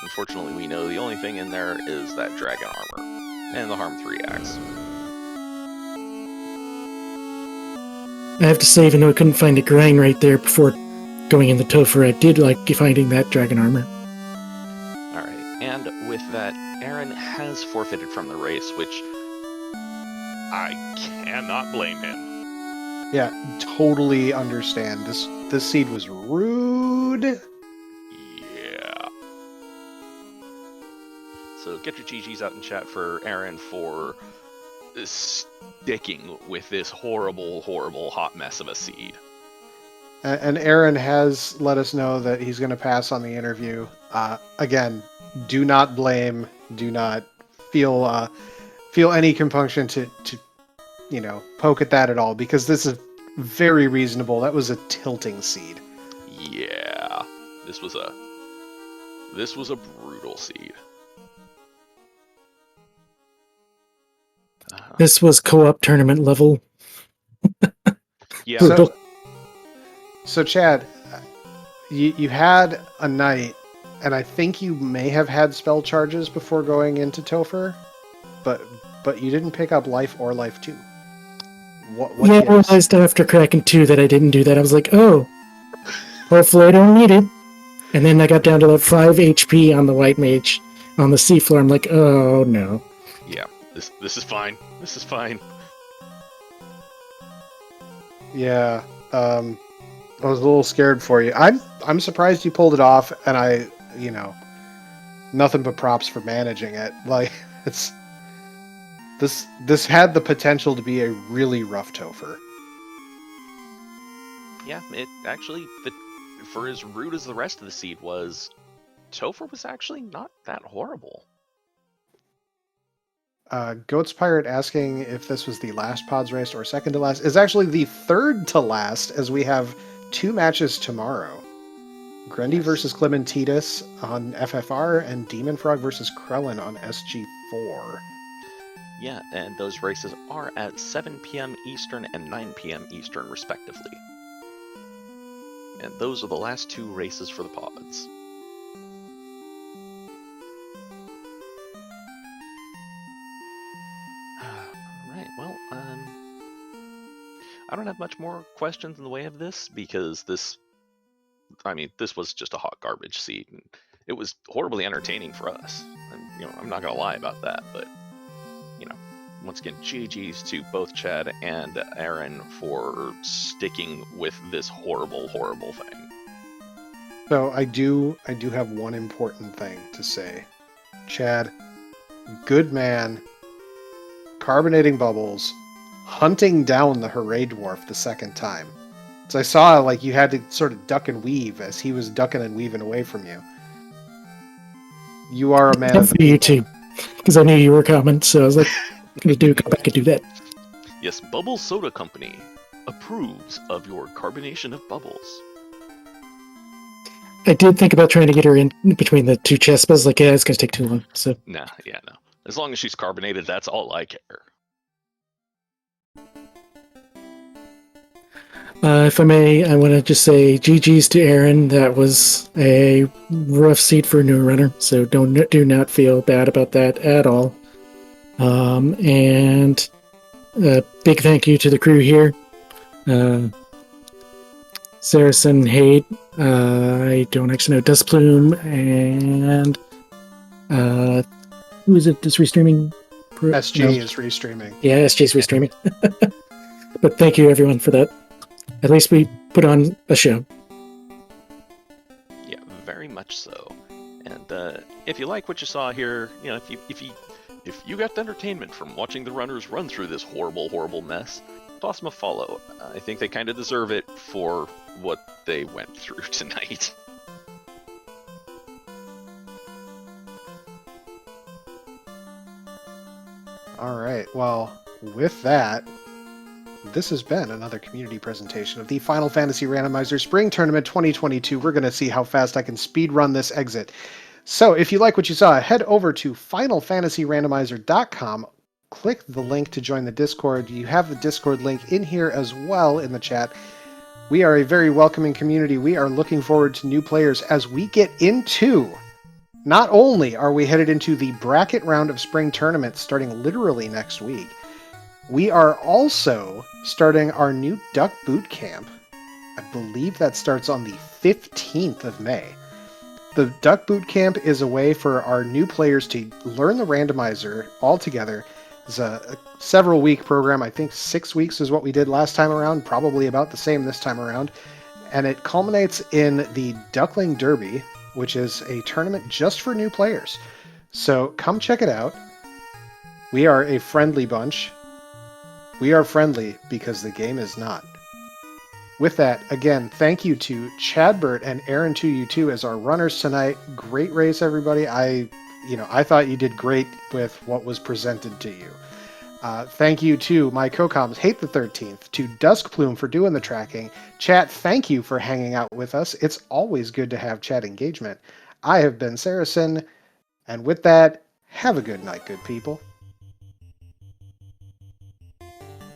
Unfortunately, we know the only thing in there is that dragon armor and the Harm 3 axe. I have to say, even though I couldn't find a grind right there before going in the Topher, I did like finding that dragon armor. Alright, and with that, Aaron has forfeited from the race, which I cannot blame him. Yeah, totally understand. This seed was rude. Yeah. So get your GGs out in chat for Aaron for sticking with this horrible, horrible hot mess of a seed. And Aaron has let us know that he's going to pass on the interview. Again, do not blame. Do not feel any compunction to poke at that at all, because this is very reasonable. That was a tilting seed. Yeah, this was a brutal seed. This was co-op tournament level. Yeah. So Chad, you had a night, and I think you may have had spell charges before going into Topher, but you didn't pick up life or life 2. What Yeah, I gives? realized after cracking 2 that I didn't do that. I was like, oh, hopefully I don't need it. And then I got down to like 5 HP on the white mage on the seafloor. I'm like, oh no. Yeah, this is fine. This is fine. Yeah, I was a little scared for you. I'm surprised you pulled it off, and nothing but props for managing it. Like, it's this had the potential to be a really rough Topher. Yeah, it actually, for as rude as the rest of the seed was, Topher was actually not that horrible. Goats Pirate asking if this was the last pods race or second to last. Is actually the third to last, as we have 2 matches tomorrow. Grundy versus Clementitas on FFR, and Demon Frog versus Krellin on SG4. Yeah, and those races are at 7 p.m. Eastern and 9 p.m. Eastern, respectively. And those are the last 2 races for the pods. Right, well, I don't have much more questions in the way of this, because this was just a hot garbage seed, and it was horribly entertaining for us. And, I'm not gonna lie about that, but once again, GG's to both Chad and Aaron for sticking with this horrible, horrible thing. So I do have one important thing to say. Chad, good man, carbonating bubbles, hunting down the Hooray Dwarf the second time. So I saw like you had to sort of duck and weave as he was ducking and weaving away from you. You are a man of the people. You too, because I knew you were coming, so I was like, go back and do that. Yes, Bubbles Soda Company approves of your carbonation of bubbles. I did think about trying to get her in between the 2 chests, but I was like, yeah, it's going to take too long. So No. As long as she's carbonated, that's all I care. If I may, I want to just say GG's to Aaron. That was a rough seat for a new runner, so do not feel bad about that at all. And a big thank you to the crew here. Saracen, Hade, I don't actually know, Dustplume, and who is it that's restreaming? SG is restreaming. Yeah, SG's restreaming. But thank you everyone for that. At least we put on a show. Yeah, very much so. And if you like what you saw here, if you got entertainment from watching the runners run through this horrible, horrible mess, toss them a follow. I think they kind of deserve it for what they went through tonight. All right. Well, with that, this has been another community presentation of the Final Fantasy Randomizer Spring Tournament 2022. We're going to see how fast I can speed run this exit. So if you like what you saw, head over to finalfantasyrandomizer.com. Click the link to join the Discord. You have the Discord link in here as well in the chat. We are a very welcoming community. We are looking forward to new players as we get into... Not only are we headed into the bracket round of spring tournaments starting literally next week, we are also starting our new Duck Boot Camp. I believe that starts on the 15th of May. The Duck Boot Camp is a way for our new players to learn the randomizer all together, It's a several week program. I think 6 weeks is what we did last time around, probably about the same this time around. And it culminates in the Duckling Derby, which is a tournament just for new players. So come check it out. We are a friendly bunch. We are friendly because the game is not. With that, again, thank you to Chadbert and aaron2u2 as our runners tonight. Great race, everybody. I thought you did great with what was presented to you. Thank you to my co-coms, Hate the 13th, to Dusk Plume for doing the tracking. Chat, thank you for hanging out with us. It's always good to have chat engagement. I have been Saracen, and with that, have a good night, good people.